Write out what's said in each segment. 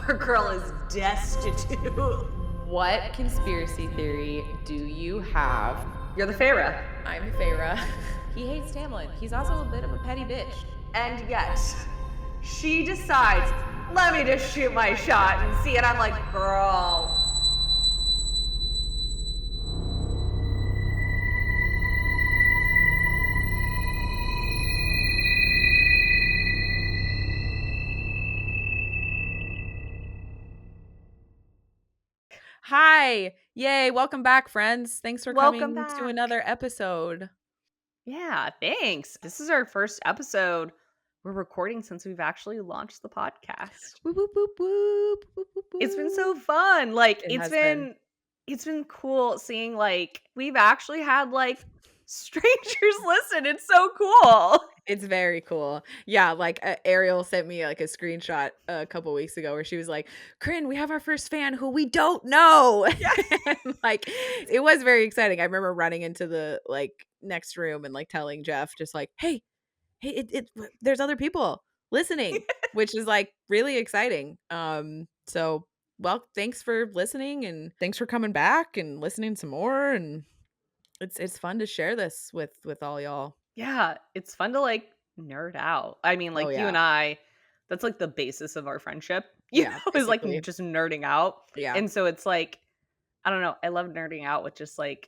our girl is destitute. What conspiracy theory do you have? You're the Feyre. I'm Feyre. He hates Tamlin. He's also a bit of a petty bitch. And yet, she decides, let me just shoot my shot and see it. I'm like, girl. Hi. Yay. Welcome back, friends. Thanks for Welcome coming to back. another episode. Yeah, thanks. This is our first episode we're recording since we've actually launched the podcast. Whoop, whoop, whoop, whoop, whoop, whoop, It's been whoop. so fun. Like It it's has been it's been cool seeing like we've actually had like strangers listen. It's so cool. It's very cool. Yeah, like Ariel sent me like a screenshot a couple weeks ago where she was like, "Corryn, we have our first fan who we don't know." Yeah. And, like, it was very exciting. I remember running into the like next room and like telling Jeff just like, "Hey, there's other people listening," which is like really exciting. So well, thanks for listening and thanks for coming back and listening some more, and it's fun to share this with all y'all. Yeah, it's fun to like nerd out. I mean, Oh like you yeah. and I, that's like the basis of our friendship, Yeah, is like basically. just nerding out. Yeah. And so it's like, I don't know, I love nerding out with just like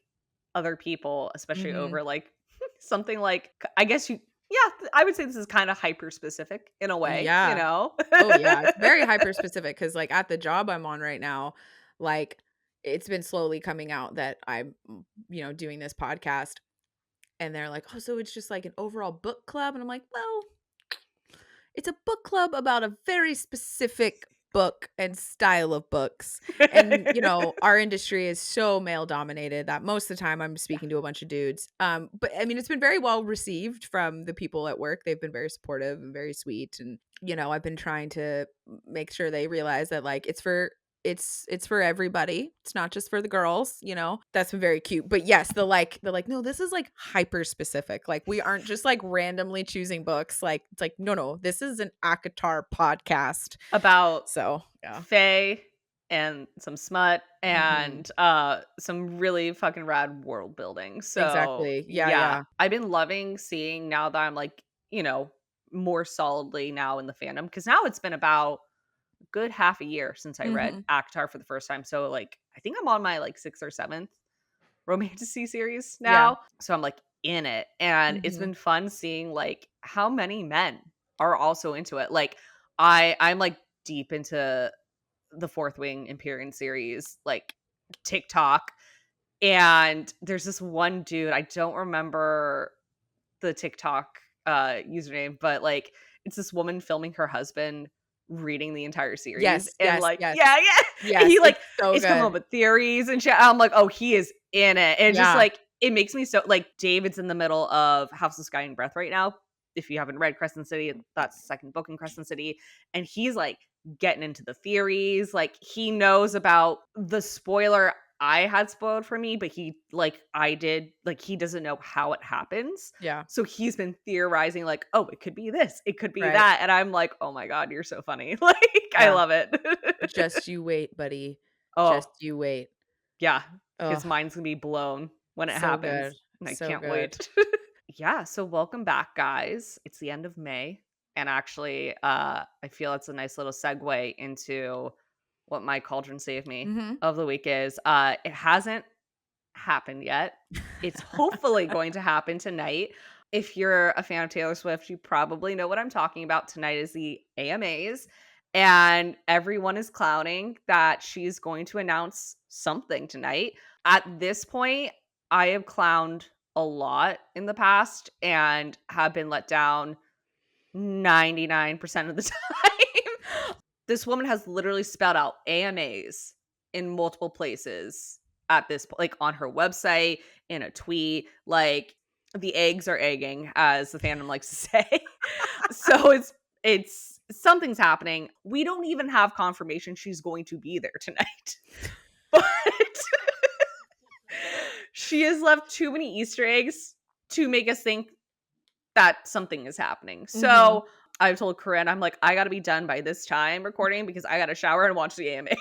other people, especially Mhm. over like something like, I guess yeah, I would say this is kind of hyper specific in a way, you Yeah. know? Oh, yeah, it's very hyper specific because, like, at the job I'm on right now, like, it's been slowly coming out that I'm, doing this podcast, and they're like, "Oh, so it's just, like, an overall book club?" And I'm like, "Well, it's a book club about a very specific book and style of books." And, our industry is so male dominated that most of the time I'm Yeah. speaking to a bunch of dudes. But I mean, it's been very well received from the people at work. They've been very supportive and very sweet. And, I've been trying to make sure they realize that like it's for everybody. It's not just for the girls, That's been very cute. But yes, they're like, no, this is like hyper specific. Like we aren't just like randomly choosing books. Like it's like, no, this is an ACOTAR podcast. About So yeah. Faye and some smut Mhm. and some really fucking rad world building. So Exactly. Yeah, yeah, yeah. I've been loving seeing now that I'm like, more solidly now in the fandom, because now it's been about a good half a year since I read Mhm. Actar for the first time. So like I think I'm on my like sixth or seventh romantasy series Yeah. now. So I'm like in it. And it's Mhm. been fun seeing like how many men are also into it. Like I'm like deep into the Fourth Wing Empyrean series, like TikTok. And there's this one dude, I don't remember the TikTok username, but like it's this woman filming her husband reading the entire series. Yes, And yes, like, yes. yeah, yeah. And Yes, he like it's so is coming good. up with theories and shit. I'm like, oh, he is in it. And just Yeah. like it makes me so like David's in the middle of House of Sky and Breath right now. If you haven't read Crescent City, that's the second book in Crescent City. And he's like getting into the theories. Like he knows about the spoiler I had spoiled for me, but he like I did like he doesn't know how it happens. Yeah. So he's been theorizing like, oh, it could be this, it could be Right. that. And I'm like, oh my God, you're so funny. Like I Yeah. love it. Just you wait, buddy. Oh, Just you wait. yeah. Oh, His mind's gonna be blown when it so good. happens. And I So can't good. wait. Yeah, so welcome back, guys. It's the end of May. And actually, I feel it's a nice little segue into what my Cauldron Save Me Mhm. of the week is. It hasn't happened yet. It's hopefully going to happen tonight. If you're a fan of Taylor Swift, you probably know what I'm talking about. Tonight is the AMAs, and everyone is clowning that she's going to announce something tonight. At this point, I have clowned a lot in the past and have been let down 99% of the time. This woman has literally spelled out AMAs in multiple places at this point, like on her website, in a tweet, like the eggs are egging, as the fandom likes to say. So it's something's happening. We don't even have confirmation she's going to be there tonight. But she has left too many Easter eggs to make us think that something is happening. Mhm. So I've told Corinne, I'm like, "I gotta be done by this time recording because I gotta shower and watch the AMAs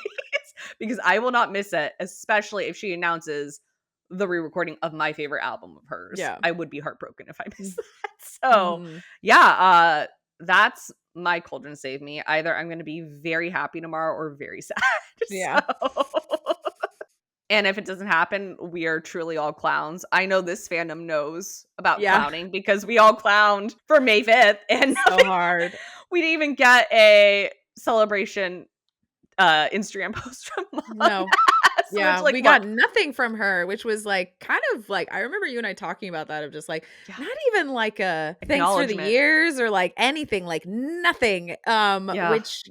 because I will not miss it, especially if she announces the re-recording of my favorite album of hers. Yeah. I would be heartbroken if I missed Mm. that." So, Mhm. yeah, that's my Cauldron Save Me. Either I'm gonna be very happy tomorrow or very sad. Yeah. So and if it doesn't happen, we are truly all clowns. I know this fandom knows about Yeah. clowning because we all clowned for May 5th and So hard. we didn't even get a celebration Instagram post from Mom. No. Which Yeah, like we got look, nothing from her, which was, like, kind of, like I remember you and I talking about that of just, like, yeah, not even, like, a thanks for the acknowledgement. years or, like, anything, like, nothing, Yeah. which,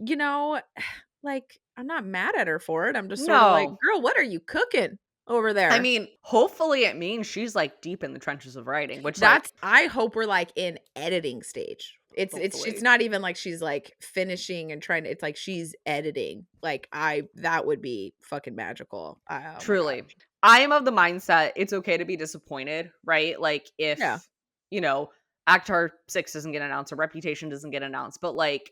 like, I'm not mad at her for it, I'm just sorta like, No. "Girl, what are you cooking over I there?" mean, hopefully it means she's like deep in the trenches of writing, which like That's I hope we're, like, in editing stage. It's hopefully. not even like she's, like, finishing and trying to it's like she's editing. Like, I that would be fucking magical. Oh my god. Truly. I am of the mindset it's okay to be disappointed, right? Like Yeah. if, you know, Actar 6 doesn't get announced or Reputation doesn't get announced, but like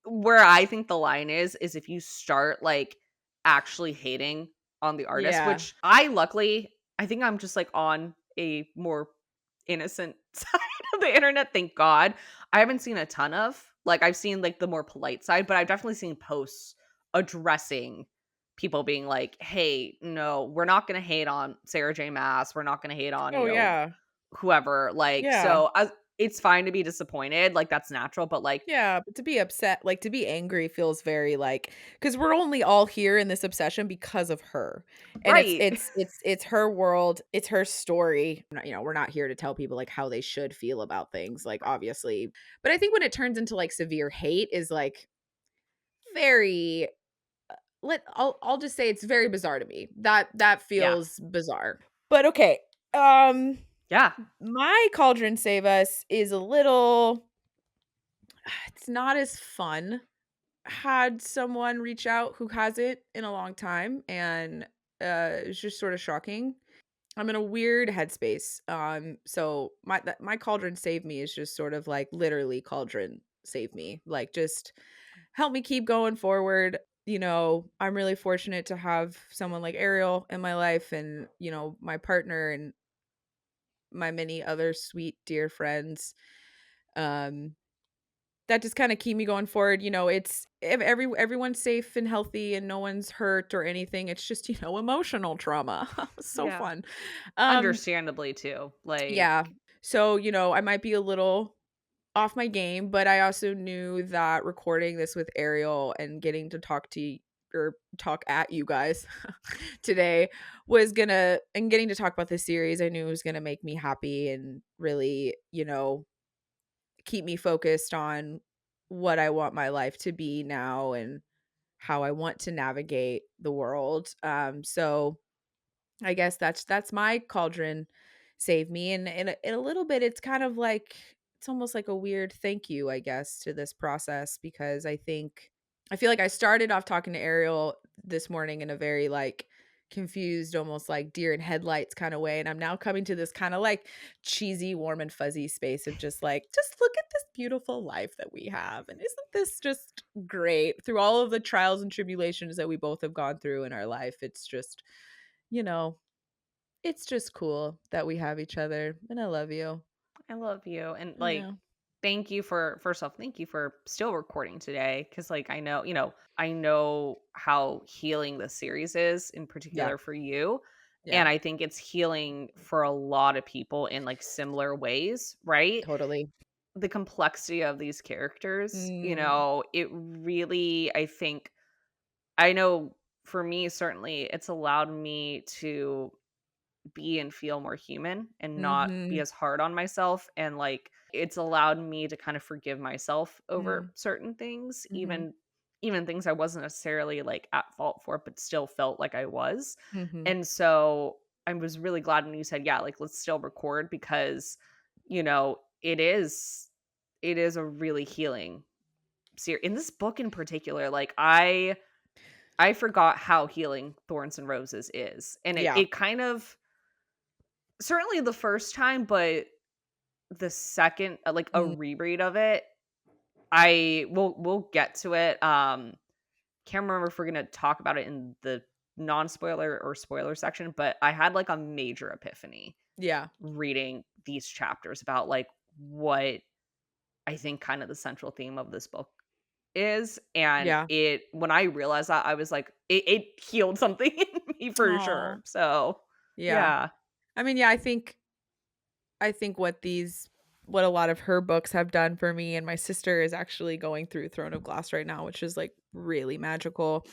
where I think the line is if you start like actually hating on the artist, Yeah. which I luckily I think I'm just like on a more innocent side of the internet, thank God. I haven't seen a ton of. Like I've seen like the more polite side, but I've definitely seen posts addressing people being like, "Hey, no, we're not going to hate on Sarah J Maas. We're not going to hate on, Oh, yeah. whoever." Like Yeah. so it's fine to be disappointed, like that's natural, but like Yeah, but to be upset, like, to be angry feels very, like, because 'cause we're only all here in this obsession because of her, and it's right. it's it's it's her world, it's her story. We're not here to tell people, like, how they should feel about things, like, obviously. But I think when it turns into, like, severe hate is, like, very I'll just say it's very bizarre to me. That Yeah. feels bizarre. But okay, um, Yeah. my Cauldron Save Us is a little it's not as fun. Had someone reach out who hasn't in a long time, and, it's just sort of shocking. I'm in a weird headspace, so my Cauldron Save Me is just sort of, like, literally Cauldron Save Me, like, just help me keep going forward. I'm really fortunate to have someone like Ariel in my life and, my partner and my many other sweet, dear friends, um, that just kinda keep me going forward. It's if everyone's safe and healthy and no one's hurt or anything, it's just, emotional trauma. So Yeah. fun. Um, Understandably too. Like yeah. So, I might be a little off my game, but I also knew that recording this with Ariel and getting to talk to or talk at you guys today was gonna and getting to talk about this series, I knew it was gonna make me happy and really, keep me focused on what I want my life to be now and how I want to navigate the world. So I guess that's my Cauldron Save Me, and in a little bit, it's kind of like it's almost like a weird thank you, I guess, to this process because I feel like I started off talking to Ariel this morning in a very, like, confused, almost like deer in headlights kinda way, and I'm now coming to this kinda, like, cheesy, warm and fuzzy space of just like, "Just look at this beautiful life that we have, and isn't this just great?" Through all of the trials and tribulations that we both have gone through in our life, it's just, you know, it's just cool that we have each other, and I love you. I love you. And like, Yeah. thank you for first off, thank you for still recording today. Cause like I know how healing the series is in Yeah. particular for you. Yeah. And I think it's healing for a lot of people in like similar ways, right? Totally. The complexity of these characters, Mm. it really, I think, I know for me, certainly, it's allowed me to be and feel more human and not be Mhm. as hard on myself, and like it's allowed me to kind of forgive myself over Mm. certain things, Mhm. even things I wasn't necessarily like at fault for but still felt like I was. Mhm. And so I was really glad when you said, yeah, like let's still record because it is a really healing series in this book in particular. Like I forgot how healing Thorns and Roses is, and it, Yeah. it kind of certainly the first time, but the second like a Mm. reread of it, we'll get to it. Can't remember if we're gonna talk about it in the non-spoiler or spoiler section, but I had like a major epiphany Yeah. reading these chapters about like what I think kind of the central theme of this book is. And Yeah. it when I realized that, I was like, it healed something in me for Oh. sure. So Yeah. yeah. I mean, yeah, I think what a lot of her books have done for me, and my sister is actually going through Throne of Glass right now, which is like really magical,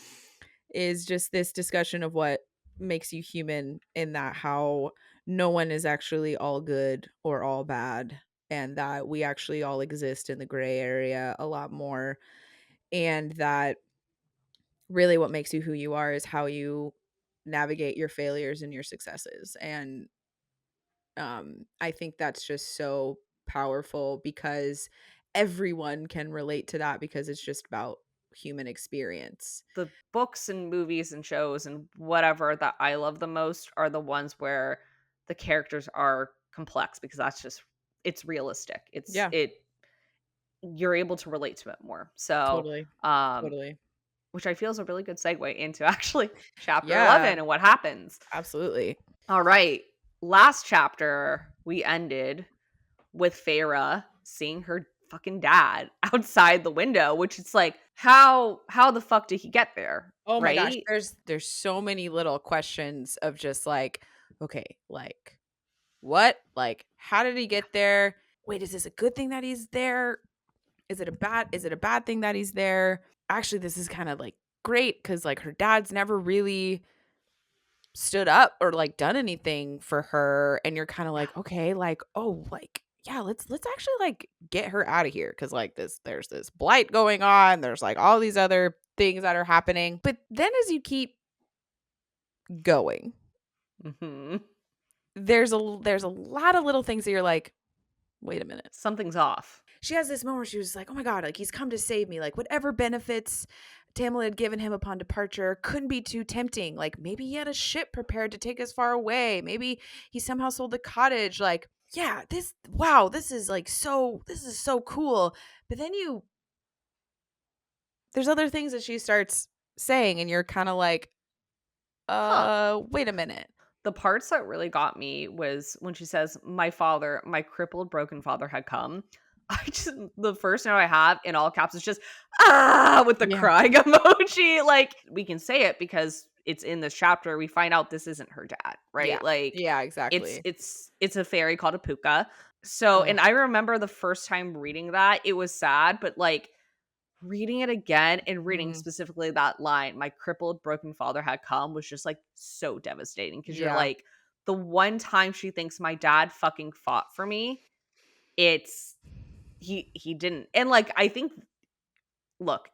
is just this discussion of what makes you human, in that how no one is actually all good or all bad, and that we actually all exist in the gray area a lot more, and that really what makes you who you are is how you navigate your failures and your successes. And I think that's just so powerful, because everyone can relate to that, because it's just about human experience. The books and movies and shows and whatever that I love the most are the ones where the characters are complex because that's just it's realistic. Yeah, You're able to relate to it more. So, totally. um, Totally. which I feel is a really good segue into actually chapter Yeah, 11 and what happens. absolutely. All right. Last chapter, we ended with Feyre seeing her fucking dad outside the window, which it's like, how the fuck did he get there? Oh my gosh, Right? there's so many little questions of just like, okay, like what? Like how did he get there? Wait, is this a good thing that he's there? Is it a bad thing that he's there? Actually, this is kind of like great, cuz like her dad's never really stood up or like done anything for her, and you're kind of Yeah. like, okay, like, oh, like, yeah, let's actually like get her out of here, cuz like there's this blight going on, there's like all these other things that are happening. But then as you keep going, Mhm. there's a lot of little things that you're like, wait a minute. Something's off. She has this moment where she was like, "Oh my god, like he's come to save me. Like whatever benefits Tamlin had given him upon departure couldn't be too tempting. Like maybe he had a ship prepared to take us far away. Maybe he somehow sold the cottage. Like, yeah, this is like this is so cool." But then there's other things that she starts saying, and you're kind of like, Huh. wait a minute. The parts that really got me was when she says, "My father, my crippled, broken father had come." I just the first note I have in all caps is just with the Yeah. crying emoji. Like we can say it because it's in this chapter. We find out this isn't her dad, right? Yeah. Like Yeah, it's exactly. it's it's a fairy called a puka. So, Oh. and I remember the first time reading that, it was sad, but like reading it again and reading Mhm. specifically that line, "My crippled, broken father had come," was just, like, so devastating because 'cause you're Yeah. like, the one time she thinks my dad fucking fought for me, it's he didn't. And, like, I think look,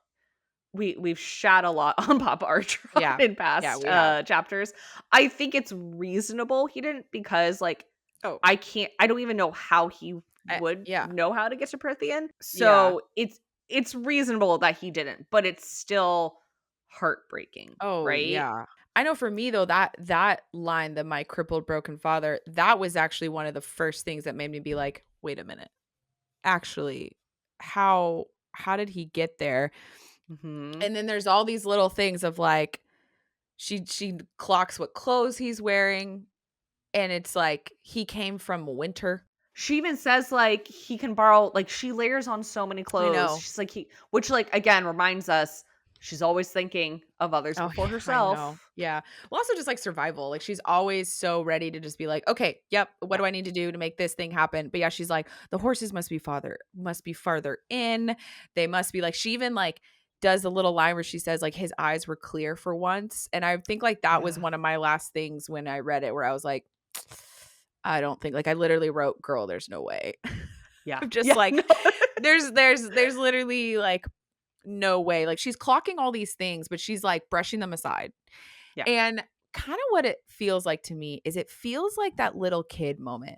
we've shat a lot on Papa Archeron Yeah. in Yeah, past, we have. chapters. I think it's reasonable he didn't because, like, Oh, I don't even know how he would yeah. know how to get to Prythian. Yeah. So, it's reasonable that he didn't, but it's still heartbreaking, Oh, right? yeah. I know for me though, that line, the "my crippled broken father," that was actually one of the first things that made me be like, "Wait a minute. Actually, how did he get there?" Mhm. And then there's all these little things of like she clocks what clothes he's wearing, and it's like he came from winter. She even says, like, he can borrow like, she layers on so many I clothes. know. She's like, he which, like, again, reminds us she's always thinking of others Oh, before yeah, I know. herself. Yeah. Well, also just like survival. Like she's always so ready to just be like, okay, yep, what Yeah. do I need to do to make this thing happen? But yeah, she's like, the horses must be farther in. They must be like, she even like does a little line where she says like his eyes were clear for once. And I think like that was Yeah. one of my last things when I read it, where I was like, I don't think, like, I literally wrote, girl, there's no way. Yeah. I'm just Yeah, like, no. there's literally like no way. Like she's clocking all these things, but she's like brushing them aside. Yeah. And kind of what it feels like to me is it feels like that little kid moment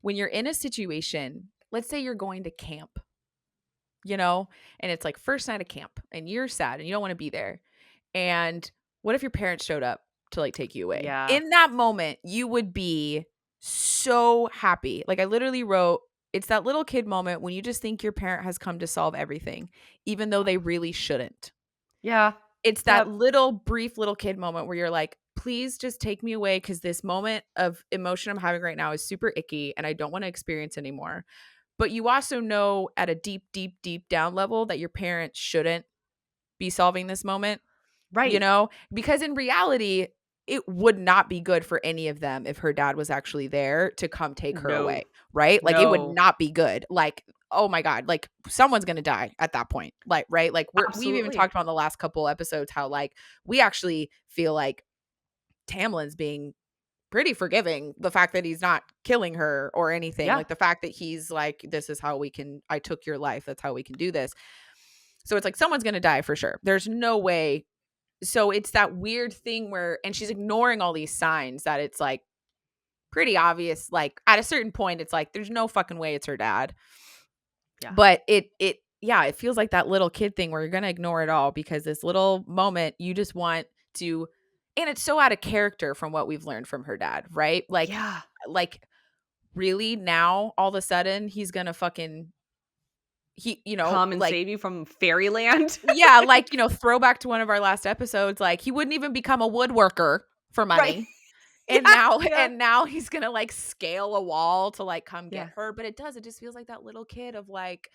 when you're in a situation, let's say you're going to camp, and it's like first night of camp and you're sad and you don't want to be there. And what if your parents showed up to like take you away? Yeah. In that moment, you would be so happy. Like I literally wrote, It's that little kid moment when you just think your parent has come to solve everything, even though they really shouldn't. Yeah. It's that Yep. little brief little kid moment where you're like, "Please just take me away because this moment of emotion I'm having right now is super icky and I don't wanna experience anymore." But you also know at a deep, deep, deep down level that your parents shouldn't be solving this moment, you Right. know? Because in reality, it would not be good for any of them if her dad was actually there to come take her No. away, right? Like, it would No. not be good. Like, oh my god, like, someone's gonna die at that point, like, right? Like, we've even Absolutely. talked about in the last couple episodes how, like, we actually feel like Tamlin's being pretty forgiving, the fact that he's not killing her or anything, Yeah. like, the fact that he's like, "This is how I took your life, that's how we can do this." So it's like someone's gonna die for sure. There's no way. So it's that weird thing where and she's ignoring all these signs that it's, like, pretty obvious, like, at a certain point, it's like, there's no fucking way it's her dad. Yeah. But it yeah, it feels like that little kid thing where you're gonna ignore it all because this little moment, you just want to and it's so out of character from what we've learned from her dad, right? Yeah. Like, really now, all of a sudden, he's gonna fucking Come and like save you from fairyland. yeah, like, throwback to one of our last episodes, like, he wouldn't even become a woodworker for Right. money. And Yeah. now Yeah. and now he's gonna, like, scale a wall to, like, come get Yeah. her, but it just feels like that little kid of, like,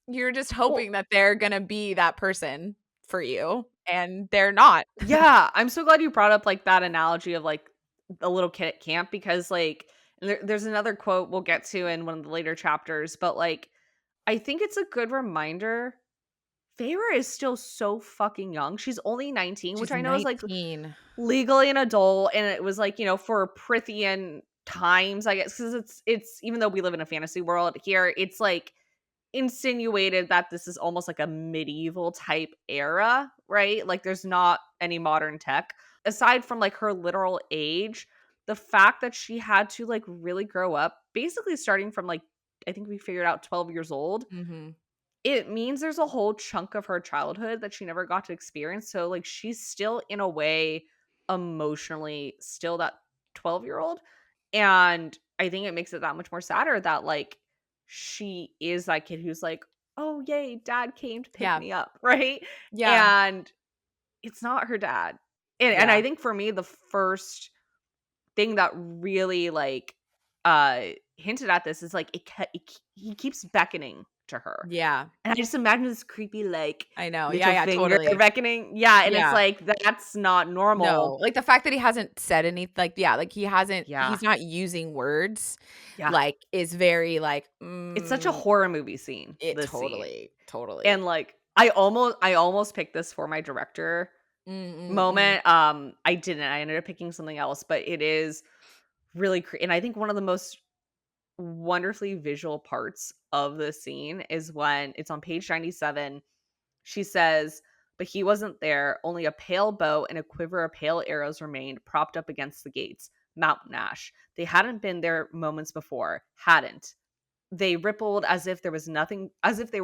you're just Well, hoping that they're gonna be that person for you, and they're not. yeah, I'm so glad you brought up, like, that analogy of, like, the little kid at camp because, like, there's another quote we'll get to in one of the later chapters, but, like, I think it's a good reminder Feyre is still so fucking young. She's only 19, which She's I know is, like, 19. legally an adult, and it was, like, for Prythian times, I guess, because it's even though we live in a fantasy world here, it's, like, insinuated that this is almost like a medieval type era, right? Like there's not any modern tech. Aside from like her literal age, the fact that she had to like really grow up, basically starting from like I think we figured out 12 years old, Mhm. it means there's a whole chunk of her childhood that she never got to experience. So like she's still in a way emotionally still that 12-year-old. And I think it makes it that much more sadder that like she is that kid who's like, "Oh yay, dad came to pick Yeah. me up," right? Yeah. And it's not her dad. And I Yeah. think for me the first thing that really like hinted at this is like he keeps beckoning to her, Yeah. and I just imagine this creepy, like, I know. Yeah, little yeah, finger totally. beckoning. Yeah, and it's Yeah. like, that's not No, normal. like, the fact that he hasn't said any like, yeah, like, Yeah. he's not using words, Yeah. like, is very, like, It's such a horror movie scene, it this scene. totally, totally. And, like, I almost picked this for my director Mm, mm, mm. moment. I didn't. I ended up picking something else, but it is really and I think one of the most wonderfully visual parts of the scene is when it's on page 97. She says, "But he wasn't there. Only a pale bow and a quiver of pale arrows remained propped up against the gates. Mountain ash. They hadn't been there moments before. Hadn't. They rippled as if they were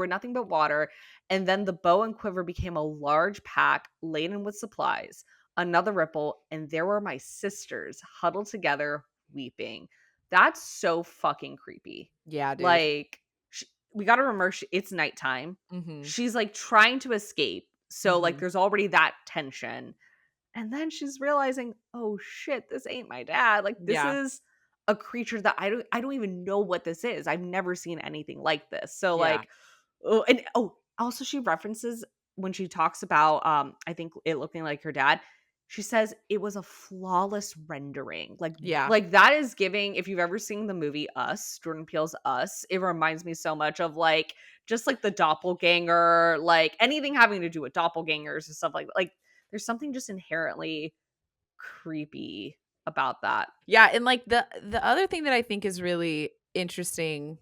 nothing but water, and then the bow and quiver became a large pack laden with supplies. Another ripple, and there were my sisters huddled together, weeping." That's so fucking creepy. Yeah, dude. Like, we got to remember it's nighttime. Mhm, She's like trying to escape, so like mhm. there's already that tension, and then she's realizing, "Oh shit, this ain't my dad. Like this Yeah, is a creature that I don't even know what this is. I've never seen anything like this." So yeah, like oh, and also she references when she talks about I think it looking like her dad, she says it was a flawless rendering. yeah, Like that is giving, if you've ever seen the movie Us, Jordan Peele's Us, it reminds me so much of like just like the doppelganger, like anything having to do with doppelgangers and stuff like that. Like there's something just inherently creepy about that. yeah, and, like, the other thing that I think is really interesting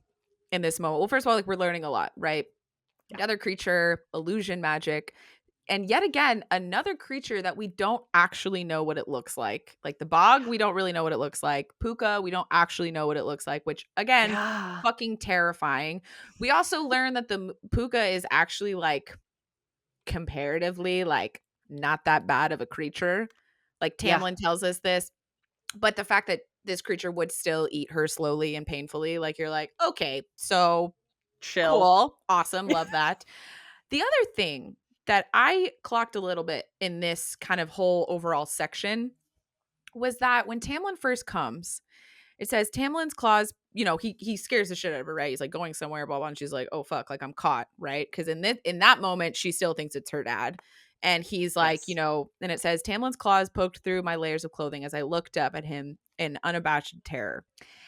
in this moment well, first of all, like, we're learning a lot, right? Yeah. Another creature, illusion magic. And yet again, another creature that we don't actually know what it looks like. Like the bog, we don't really know what it looks like. Puka, we don't actually know what it looks like, which again, Yeah. fucking terrifying. We also learn that the puka is actually like comparatively like not that bad of a creature. Like Yeah. Tamlin tells us this, but the fact that this creature would still eat her slowly and painfully. Like, you're like, okay, so Chill. cool, awesome, love that. The other thing that I clocked a little bit in this kind of whole overall section was that when Tamlin first comes, it says Tamlin's claws, he scares the shit out of her, right? He's like going somewhere, blah, blah, and she's like, oh fuck, like I'm caught, right? Because in that moment, she still thinks it's her dad. And he's like, Yes. and it says Tamlin's claws poked through my layers of clothing as I looked up at him in unabashed terror.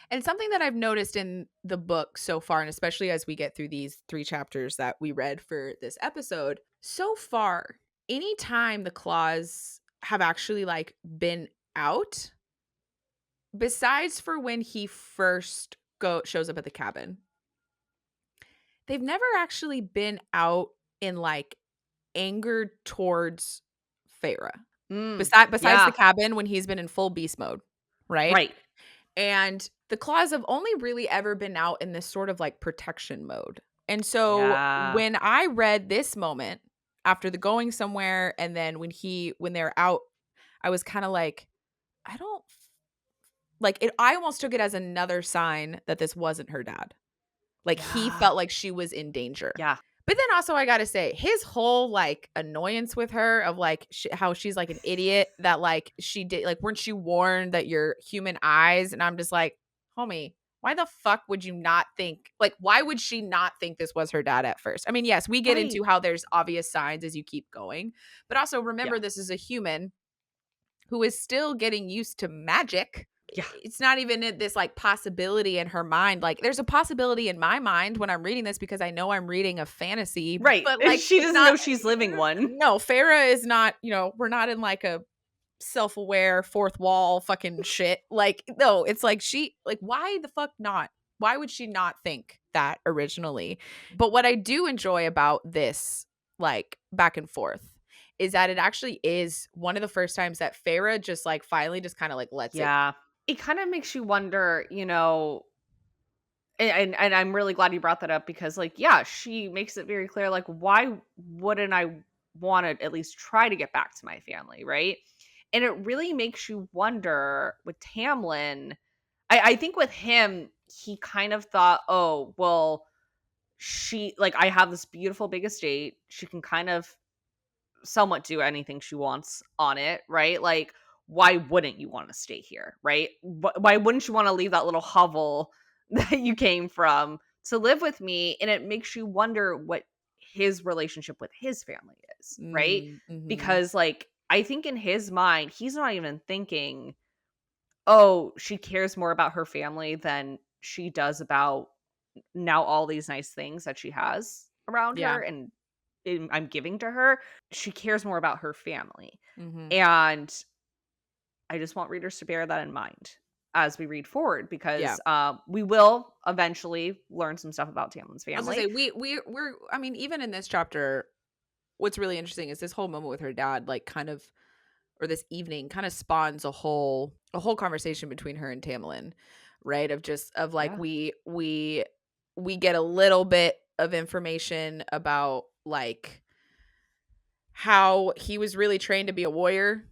And something that I've noticed in the book so far, and especially as we get through these 3 chapters that we read for this episode, so far, anytime the claws have actually like been out, besides for when he first shows up at the cabin, they've never actually been out in like anger towards Feyre. Besides the Yeah. cabin when he's been in full beast mode, right? Right. And the claws have only really ever been out in this sort of like protection mode. And so Yeah. when I read this moment after the going somewhere, and then when they're out, I was kind of like, I don't like it. I almost took it as another sign that this wasn't her dad. Like, he Yeah. felt like she was in danger. Yeah. But then also I gotta say, his whole like annoyance with her of like how she's like an idiot that like she did, like, weren't you warned that your human eyes? And I'm just like, homie, why the fuck would you not think, like, why would she not think this was her dad at first? I mean, yes, we get Right. into how there's obvious signs as you keep going, but also Yeah. remember this is a human who is still getting used to magic. Yeah. It's not even this like possibility in her mind. Like, there's a possibility in my mind when I'm reading this because I know I'm reading a fantasy, Right. but like She it's doesn't not. know she's living one. No, Feyre is not. We're not in like a self-aware fourth wall fucking shit. Like, no, it's like why the fuck not? Why would she not think that originally? But what I do enjoy about this like back and forth is that it actually is one of the first times that Feyre just like finally just kind of like lets it. Yeah. It kind of makes you wonder, and I'm really glad you brought that up because, like, yeah, she makes it very clear, like, why wouldn't I want to at least try to get back to my family, right? And it really makes you wonder with Tamlin. I think with him, he kind of thought, oh, well, I have this beautiful big estate. She can kind of somewhat do anything she wants on it, right? Like, why wouldn't you want to stay here, right? Why wouldn't you want to leave that little hovel that you came from to live with me? And it makes you wonder what his relationship with his family is, right? Mm-hmm. Because, like, I think in his mind, he's not even thinking, oh, she cares more about her family than she does about now all these nice things that she has around Yeah. her and I'm giving to her. She cares more about her family. Mm-hmm. And I just want readers to bear that in mind as we read forward Yeah. because we will eventually learn some stuff about Tamlin's I was gonna family. say we're I mean, even in this chapter, what's really interesting is this whole moment with her dad, like, kind of, or this evening kind of spawns a whole conversation between her and Tamlin, right? Of just of like Yeah. we get a little bit of information about like how he was really trained to be a warrior,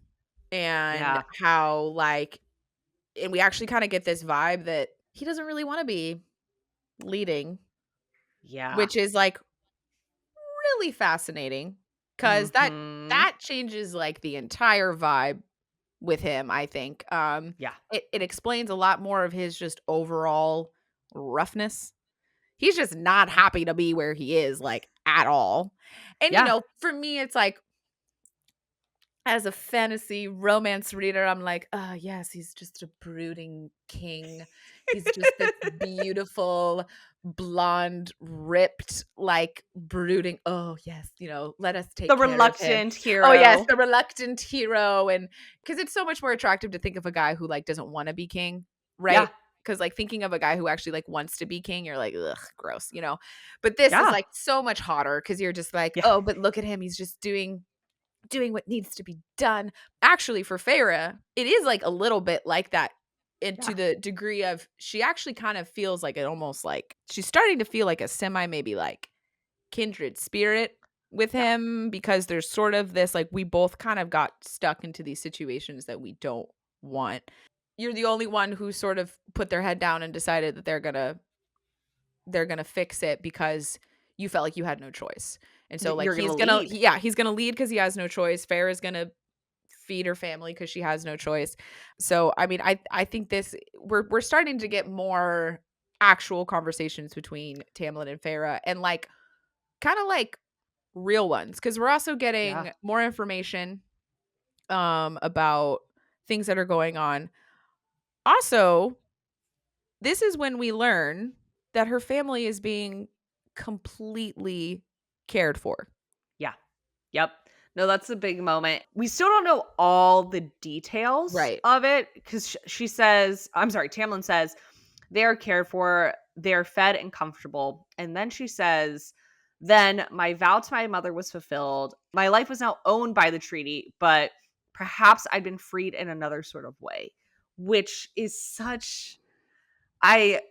and Yeah. how like, and we actually kind of get this vibe that he doesn't really want to be leading, Yeah. which is like really fascinating because that Mhm. that changes like the entire vibe with him, I think. Yeah. It explains a lot more of his just overall roughness. He's just not Yeah. happy to be where he is, like, at all. And, Yeah. for me, it's like, as a fantasy romance reader, I'm like, "Ah, yes, he's just a brooding king. He's just this beautiful, blonde, ripped, like, brooding, oh, yes, let us take The care of him." reluctant Oh, yes, hero. the reluctant hero, and because it's so much more attractive to think of a guy who, like, doesn't wanna be king, Yeah. right? Because, like, thinking of a guy who actually, like, wants to be king, you're like, "Ugh, gross?" But this is, Yeah. like, so much hotter because 'cause you're just like, Yeah. "Oh, but look at him, he's just doing what needs to be done." Actually, for Feyre, it is like a little bit like that, and Yeah. to the degree of she actually kind of feels like it, almost like she's starting to feel like a semi, maybe like kindred spirit with Yeah. him, because there's sort of this like we both kind of got stuck into these situations that we don't want. you're the only one who sort of put their head down and decided that they're gonna fix it because you felt like you had no choice. And so, like, You're gonna he's gonna lead because he has no choice. Feyre is gonna feed her family because she has no choice. So, I mean, I think this we're starting to get more actual conversations between Tamlin and Feyre, and like kind of like real ones, because we're also Yeah. getting more information about things that are going on. Also, this is when we learn that her family is being completely cared for. Yeah. Yep. No, that's a big moment. We still don't know all the details Right. of it because she says, I'm sorry, Tamlin says they are cared for, they're fed and comfortable. And then she says, then my vow to my mother was fulfilled. My life was now owned by the treaty, but perhaps I'd been freed in another sort of way, which is such. I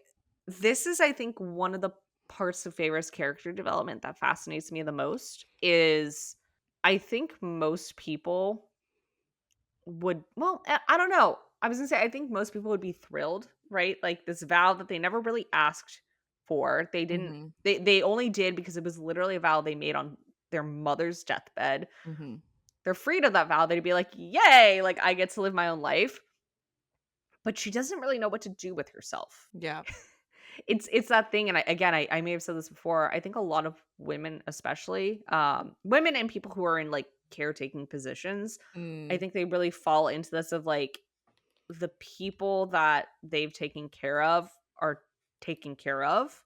This is, I think, one of the parts of Feyre's character development that fascinates me the most is I think most people would, well, I don't know. I was gonna say I think most people would be thrilled, right? Like this vow that they never really asked for. They didn't Mhm. they only did because it was literally a vow they made on their mother's deathbed. Mhm. They're freed of that vow. They'd be like, "Yay, like I get to live my own life." But she doesn't really know what to do with herself. Yeah. It's that thing, and I may have said this before. I think a lot of women, especially women and people who are in like caretaking positions, I Mm. think they really fall into this of like the people that they've taken care of are taken care of,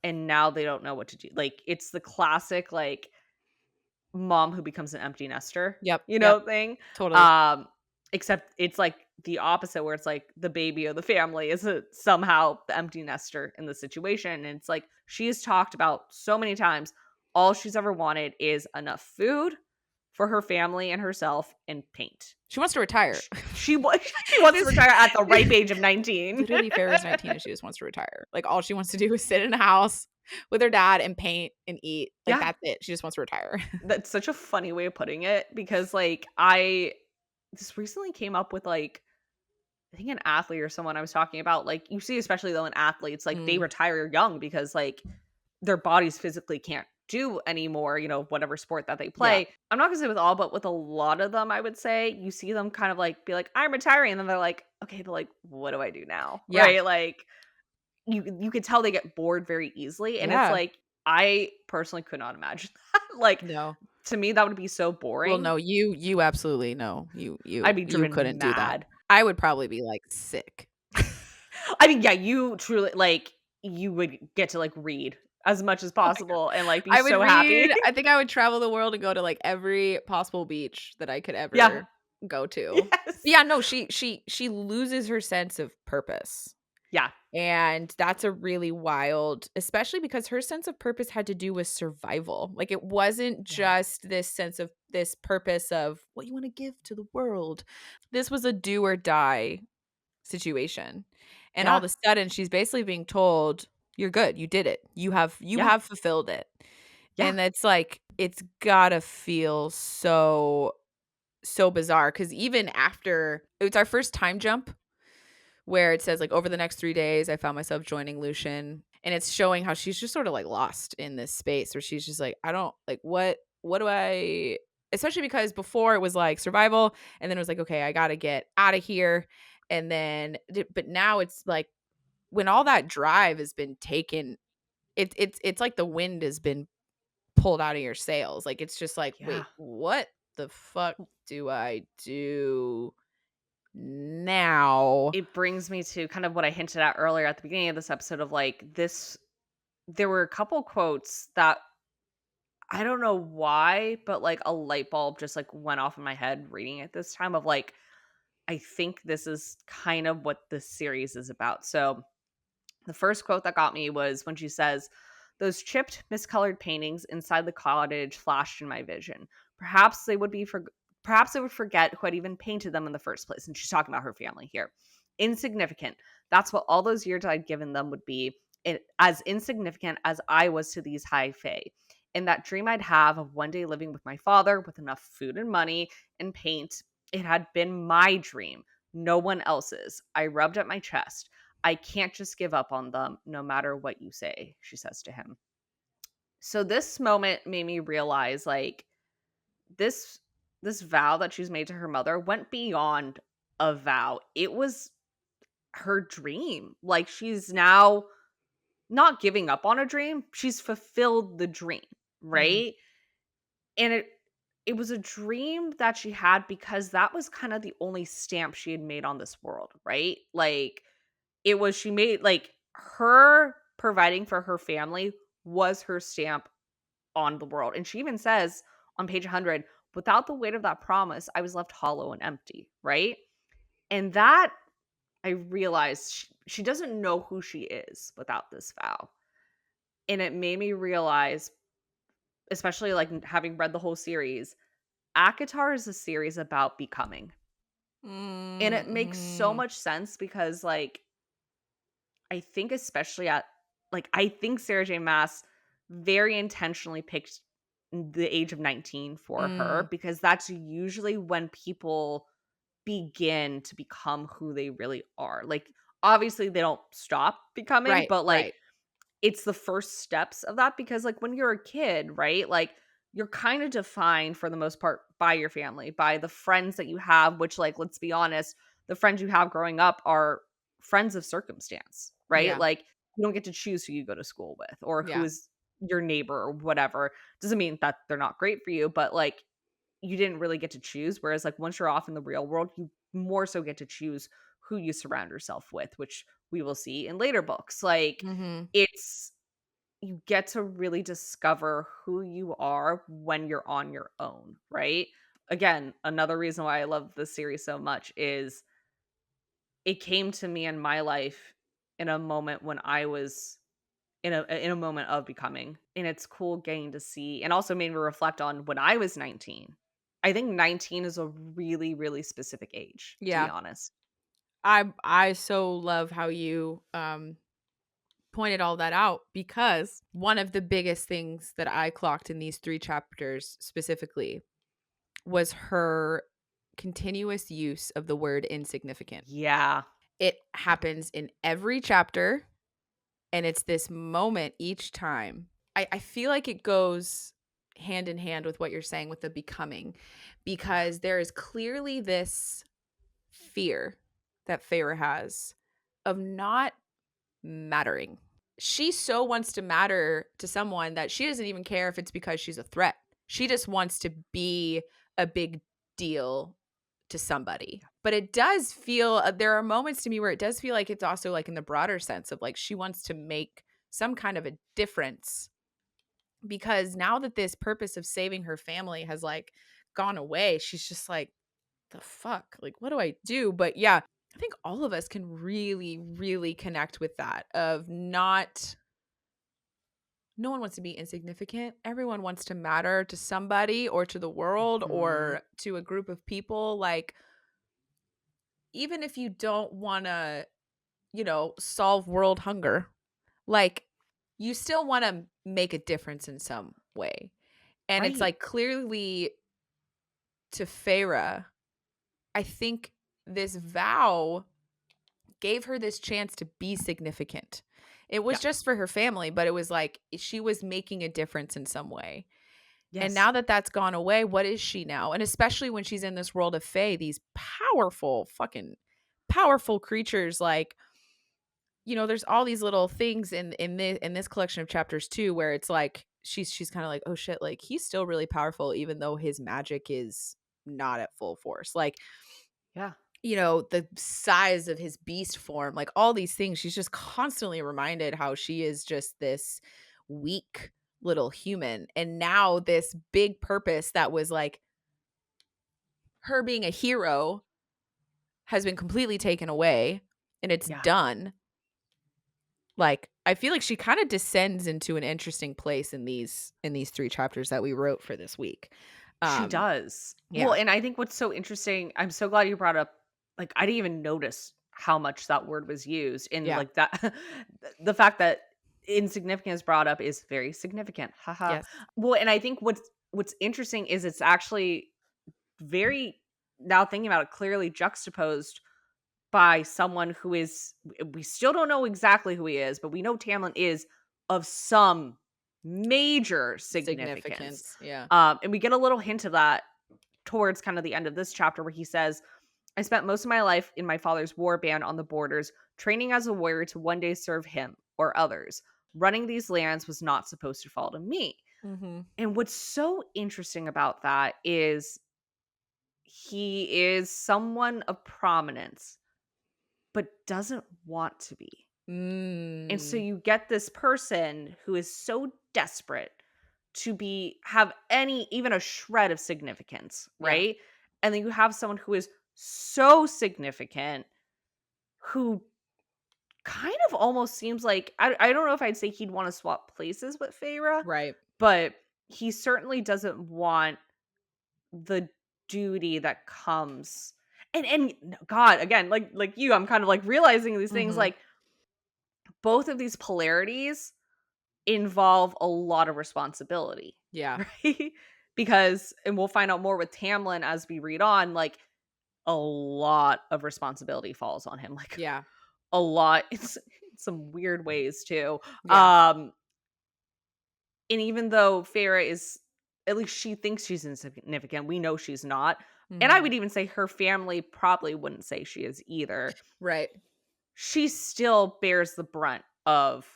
and now they don't know what to do. Like it's the classic like mom who becomes an empty nester, Yep. Yep. thing. Totally. Um, Except it's like the opposite where it's like the baby of the family is somehow the empty nester in the situation. And it's like she's talked about so many times. All she's ever wanted is enough food for her family and herself and paint. She wants to retire. She wants to This retire at the ripe age of 19. literally Farrah's 19 and she just wants to retire. Like, all she wants to do is sit in a house with her dad and paint and eat. Like, Yeah, that's it. She just wants to retire. that's such a funny way of putting it because like I this recently came up with like I think an athlete or someone I was talking about, like you see, especially though in athletes, like they Mm. retire young because like their bodies physically can't do anymore, whatever sport that they Yeah. play. I'm not gonna say with all, but with a lot of them, I would say you see them kind of like be like, I'm retiring, and then they're like, okay, but like, what do I do now? Yeah. Right? Like you could tell they get bored very easily. And it's Yeah. like I personally could not imagine that. Like No. to me, that would be so Well, boring. no, you absolutely no. You I'd you be you driven couldn't do that. mad. I would probably be like sick. I mean, yeah, you truly like you would get to like read as much as Oh my god. possible and like be I would so happy. read. I think I would travel the world and go to like every possible beach that I could Yeah. ever go to. But Yes. yeah, no, she loses her sense of purpose. Yeah. And that's a really wild, especially because her sense of purpose had to do with survival. Like, it wasn't Yeah. just this sense of this purpose of what you want to give to the world. This was a do or die situation. And all Yeah. of a sudden she's basically being told, you're good. You did it. You Yeah. have fulfilled it. Yeah. And it's like it's gotta feel so bizarre, because even after it's our first time jump where it says, like, over the next 3 days, I found myself joining Lucian, and it's showing how she's just sort of, like, lost in this space where she's just like, "I don't like, what do I," especially because before it was, like, survival, and then it was like, "Okay, I gotta get out of here," and then but now it's like when all that drive has been taken, it's like the wind has been pulled out of your sails. Like, it's just like, Yeah. "Wait, what the fuck do I do now?" It brings me to kind of what I hinted at earlier at the beginning of this episode of like this there were a couple quotes that I don't know why, but like a light bulb just like went off in my head reading it this time of like I think this is kind of what this series is about. So the first quote that got me was when she says, "Those chipped, miscolored paintings inside the cottage flashed in my vision. Perhaps they would be for perhaps they would forget who had even painted them in the first place." And she's talking about her family here. Insignificant. That's what all those years I'd given them would be. As insignificant as I was to these high fae. And that dream I'd have of one day living with my father with enough food and money and paint, it had been my dream. No one else's. I rubbed at my chest. I can't just give up on them no matter what you say, she says to him. So this moment made me realize like this this vow that she's made to her mother went beyond a vow. It was her dream. Like she's now not giving up on a dream. She's fulfilled the dream, Mhm. right? And it was a dream that she had because that was kind of the only stamp she had made on this world, right? Like it was she made like her providing for her family was her stamp on the world. And she even says on page 100, without the weight of that promise, I was left hollow and empty, right? And that I realized she doesn't know who she is without this vow. And it made me realize, especially like having read the whole series, ACOTAR is a series about becoming. And it makes so Mhm. much sense because like I think especially at like I think Sarah J. Maas very intentionally picked the age of 19 for Mm. her because that's usually when people begin to become who they really are. Like obviously they don't stop becoming, Right, but like right. it's the first steps of that because like when you're a kid, right? Like you're kind of defined for the most part by your family, by the friends that you have, which like let's be honest, the friends you have growing up are friends of circumstance, right? Yeah, Like you don't get to choose who you go to school with or who yeah. is your neighbor or whatever. Doesn't mean that they're not great for you, but like you didn't really get to choose. Whereas like once you're off in the real world, you more so get to choose who you surround yourself with, which we will see in later books. Like Mhm. it's you get to really discover who you are when you're on your own, right? Again, another reason why I love this series so much is it came to me in my life in a moment when I was in a moment of becoming. And it's cool getting to see and also made me reflect on when I was 19. I think 19 is a really, really specific age, to be Yeah. honest. I so love how you, pointed all that out because one of the biggest things that I clocked in these 3 chapters specifically was her continuous use of the word insignificant. Yeah. It happens in every chapter, and it's this moment each time. I feel like it goes hand in hand with what you're saying with the becoming, because there is clearly this fear that Feyre has of not mattering. She so wants to matter to someone that she doesn't even care if it's because she's a threat. She just wants to be a big deal to somebody. But it does feel there are moments to me where it does feel like it's also like in the broader sense of like she wants to make some kind of a difference because now that this purpose of saving her family has like gone away, she's just like the fuck? Like, what do I do? But yeah, I think all of us can really, really connect with that of not, no one wants to be insignificant. Everyone wants to matter to somebody or to the world Mhm. or to a group of people. Like, even if you don't want to, solve world hunger, like, you still want to make a difference in some way. And it's Right. like clearly to Feyre, I think this vow gave her this chance to be significant. It was Yeah. just for her family, but it was like she was making a difference in some way. And Yes. now that that's gone away, what is she now? And especially when she's in this world of Fae, these powerful, fucking powerful creatures like, there's all these little things in this collection of chapters too where it's like she's kind of like, "Oh shit, like he's still really powerful even though his magic is not at full force." Like, Yeah. the size of his beast form, like all these things. She's just constantly reminded how she is just this weak little human. And now this big purpose that was like her being a hero has been completely taken away and it's Yeah. done. Like I feel like she kind of descends into an interesting place in these 3 chapters that we wrote for this week. She Um does. Well, yeah. and I think what's so interesting, I'm so glad you brought up like I didn't even notice how much that word was used and Yeah. like that the fact that insignificant is brought up is very significant. Haha. Yes. Well, and I think what's interesting is it's actually very now thinking about it clearly juxtaposed by someone who is we still don't know exactly who he is, but we know Tamlin is of some major significance. Significance. Yeah. And we get a little hint of that towards kind of the end of this chapter where he says, I spent most of my life in my father's war band on the borders, training as a warrior to one day serve him or others. Running these lands was not supposed to fall to me. Mhm. And what's so interesting about that is he is someone of prominence, but doesn't want to be. And so Mm. you get this person who is so desperate to have any even a shred of significance, Yeah. right? And then you have someone who is so significant who kind of almost seems like I don't know if I'd say he'd want to swap places with Feyre, Right. but he certainly doesn't want the duty that comes and God, again, like you, I'm kind of like realizing these things Mhm. like both of these polarities involve a lot of responsibility, Yeah. right? Because and we'll find out more with Tamlin as we read on, like a lot of responsibility falls on him, like Yeah. a lot in some weird ways too. Yeah. Um and even though Feyre is at least she thinks she's insignificant, we know she's not. And I Mhm. would even say her family probably wouldn't say she is either. Right. She still bears the brunt of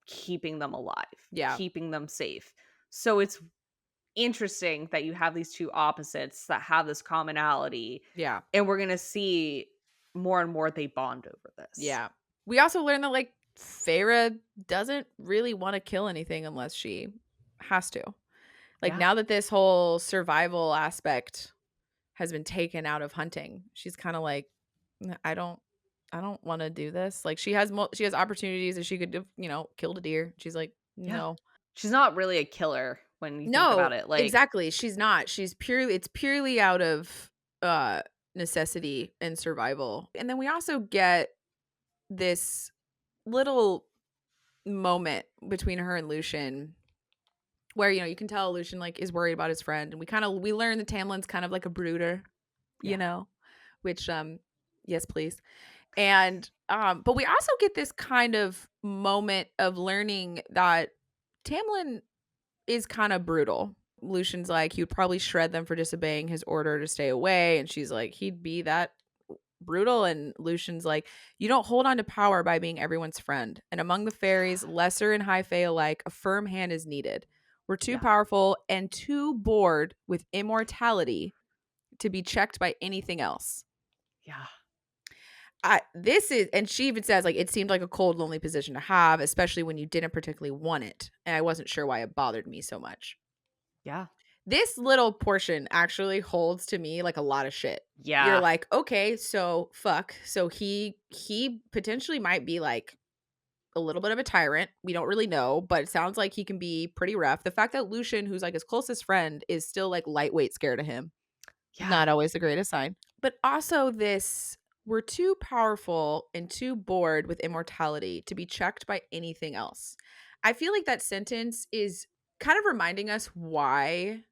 keeping them alive, Yeah. keeping them safe. So it's interesting that you have these two opposites that have this commonality, Yeah. and we're going to see more and more they bond over this. Yeah. We also learned that, like, Feyre doesn't really wanna kill anything unless she has to. Like, Yeah. now that this whole survival aspect has been taken out of hunting, she's kinda like, I don't wanna do this." Like, she has opportunities that she could have, killed a deer. She's like, Yeah. "No." She's not really a killer when you think about No, it. Like, exactly, she's not. It's purely out of, uh, necessity and survival. And then we also get this little moment between her and Lucian where, you can tell Lucian, like, is worried about his friend, and we learn that Tamlin's kind of like a brooder, you yeah. know, which, yes, please. And, but we also get this kind of moment of learning that Tamlin is kind of brutal. Lucian's like, he would probably shred them for disobeying his order to stay away, and she's like, he'd be that brutal. And Lucian's like, you don't hold on to power by being everyone's friend. And among the fairies, lesser and high fae alike, a firm hand is needed. We're too Yeah. powerful and too bored with immortality to be checked by anything else. Yeah. And she even says, like, it seemed like a cold, lonely position to have, especially when you didn't particularly want it. And I wasn't sure why it bothered me so much. Yeah. This little portion actually holds to me like a lot of shit. You're Yeah. like, okay, so fuck. So he potentially might be like a little bit of a tyrant. We don't really know, but it sounds like he can be pretty rough. The fact that Lucian, who's like his closest friend, is still like lightweight scared of him, Yeah. not always the greatest sign. But also this, we're too powerful and too bored with immortality to be checked by anything else. I feel like that sentence is kind of reminding us why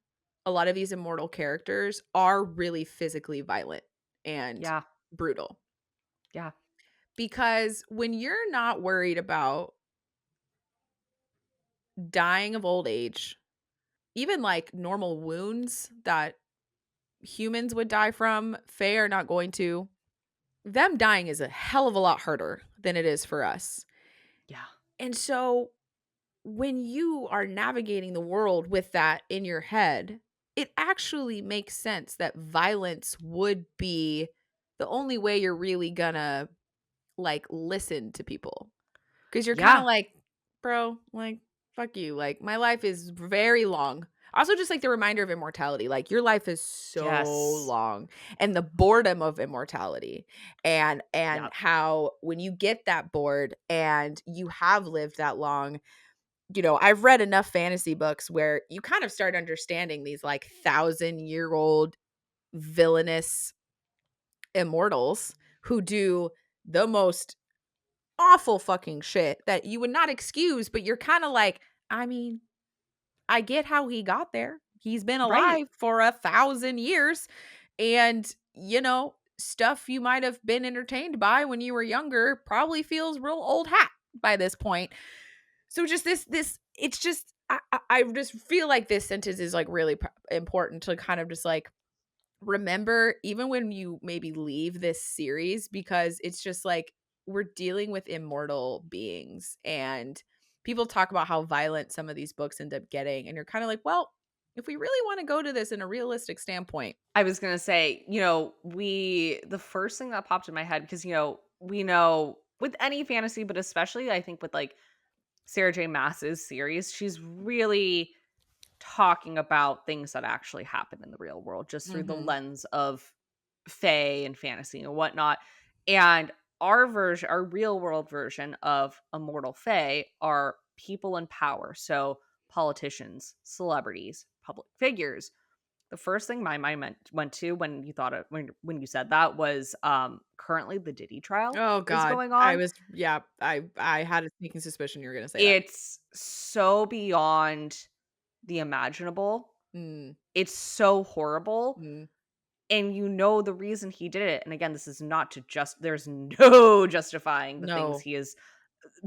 a lot of these immortal characters are really physically violent and Yeah. brutal. Yeah. Because when you're not worried about dying of old age, even like normal wounds that humans would die from, Fae are not going to. Them dying is a hell of a lot harder than it is for us. Yeah. And so when you are navigating the world with that in your head, it actually makes sense that violence would be the only way you're really gonna like listen to people. Because you're kind of Yeah. like, bro, like, fuck you. Like, my life is very long. Also, just like the reminder of immortality. Like, your life is so Yes. long, and the boredom of immortality, and Yep. how when you get that bored and you have lived that long, I've read enough fantasy books where you kind of start understanding these like 1,000-year-old villainous immortals who do the most awful fucking shit that you would not excuse, but you're kind of like, I mean, I get how he got there. He's been Right. alive for 1,000 years. And, stuff you might have been entertained by when you were younger probably feels real old hat by this point. So just this it's just I just feel like this sentence is like really important to kind of just like remember, even when you maybe leave this series, because it's just like we're dealing with immortal beings, and people talk about how violent some of these books end up getting, and you're kind of like, well, if we really want to go to this in a realistic standpoint. I was gonna say, the first thing that popped in my head, because we know with any fantasy, but especially I think with like Sarah J. Maas's series, she's really talking about things that actually happen in the real world, just through the Mhm. lens of fae and fantasy and whatnot. And our real world version of immortal fae are people in power. So politicians, celebrities, public figures. The first thing my mind went to when you thought when you said that was currently the Diddy trial Oh is god. going I on. was yeah, I had a sneaking suspicion you were going to say that. It's so beyond the imaginable. Mm. It's so horrible. Mm. And the reason he did it. And again, this is not to there's no justifying the things No, he has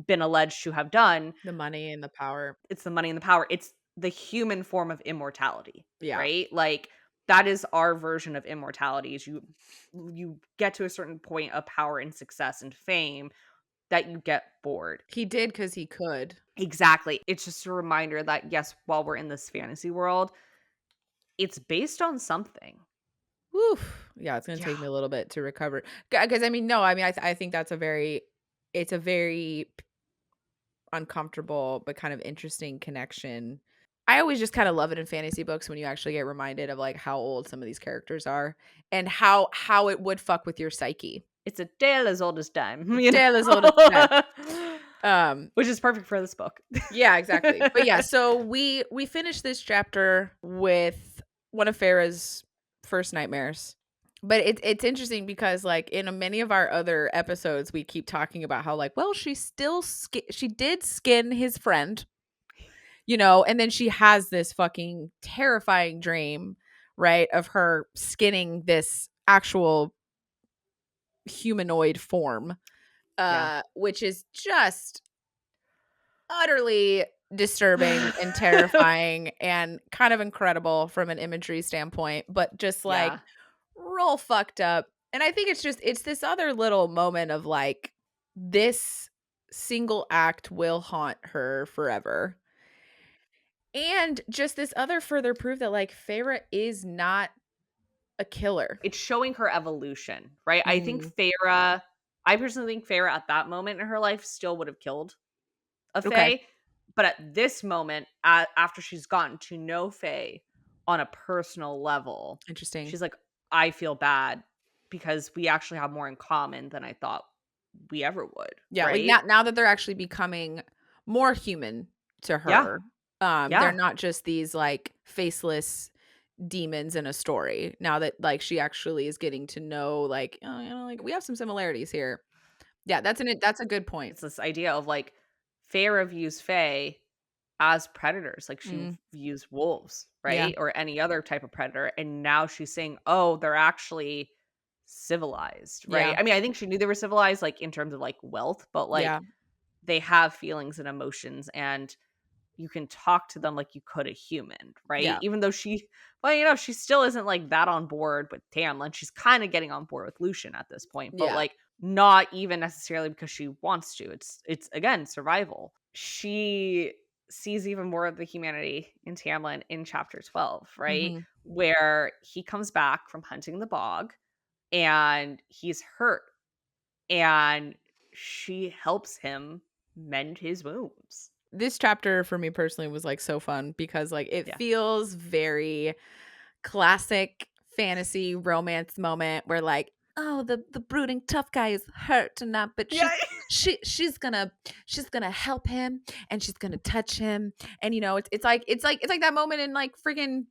been alleged to have done. the money and the power. It's the money and the power. It's the human form of immortality, Yeah. right? Like that is our version of immortality. Is you get to a certain point of power and success and fame that you get bored. He did cuz he could. Exactly. It's just a reminder that yes, while we're in this fantasy world, it's based on something. Woof. Yeah, it's gonna Yeah. take me a little bit to recover. Because I mean, no, I mean, I think that's it's a very uncomfortable but kind of interesting connection. I always just kind of love it in fantasy books when you actually get reminded of like how old some of these characters are and how it would fuck with your psyche. It's a tale as old as time, Tale as old as time. Which is perfect for this book. Yeah, exactly. But yeah, so we finished this chapter with one of Farah's first nightmares. But it's interesting because like in many of our other episodes we keep talking about how like, well, she did skin his friend, and then she has this fucking terrifying dream, right, of her skinning this actual humanoid form, Yeah. which is just utterly disturbing and terrifying and kind of incredible from an imagery standpoint, but just like Yeah. real fucked up. And I think it's this other little moment of like this single act will haunt her forever. And just this other further proof that like Feyre is not a killer. It's showing her evolution, right? Mm, I personally think Feyre at that moment in her life still would have killed a okay, Fae, but at this moment, after she's gotten to know Fae on a personal level, interesting. she's like, I feel bad because we actually have more in common than I thought we ever would, Yeah, like right? now that they're actually becoming more human to Yeah. her. They're Yeah. not just these like faceless demons in a story. Now that like she actually is getting to know like, oh, like we have some similarities here. Yeah, that's a good point. It's this idea of like Feyre views Fae as predators, like she Mm, views wolves, yeah, right? Or any other type of predator. And now she's saying, oh, they're actually civilized, right? yeah, I mean, I think she knew they were civilized, like in terms of like wealth, but like yeah, they have feelings and emotions and you can talk to them like you could a human, right? yeah, Even though she still isn't like that on board with Tamlin. She's kind of getting on board with Lucian at this point, but yeah. like not even necessarily because she wants to. It's again survival. She sees even more of the humanity in Tamlin in chapter 12, right? Mhm. Where he comes back from hunting the bog and he's hurt and she helps him mend his wounds. This chapter for me personally was like so fun because like it Yeah. feels very classic fantasy romance moment where like, oh, the brooding tough guy is hurt and not, but Yeah. she's gonna help him and she's gonna touch him. And it's like that moment in like freaking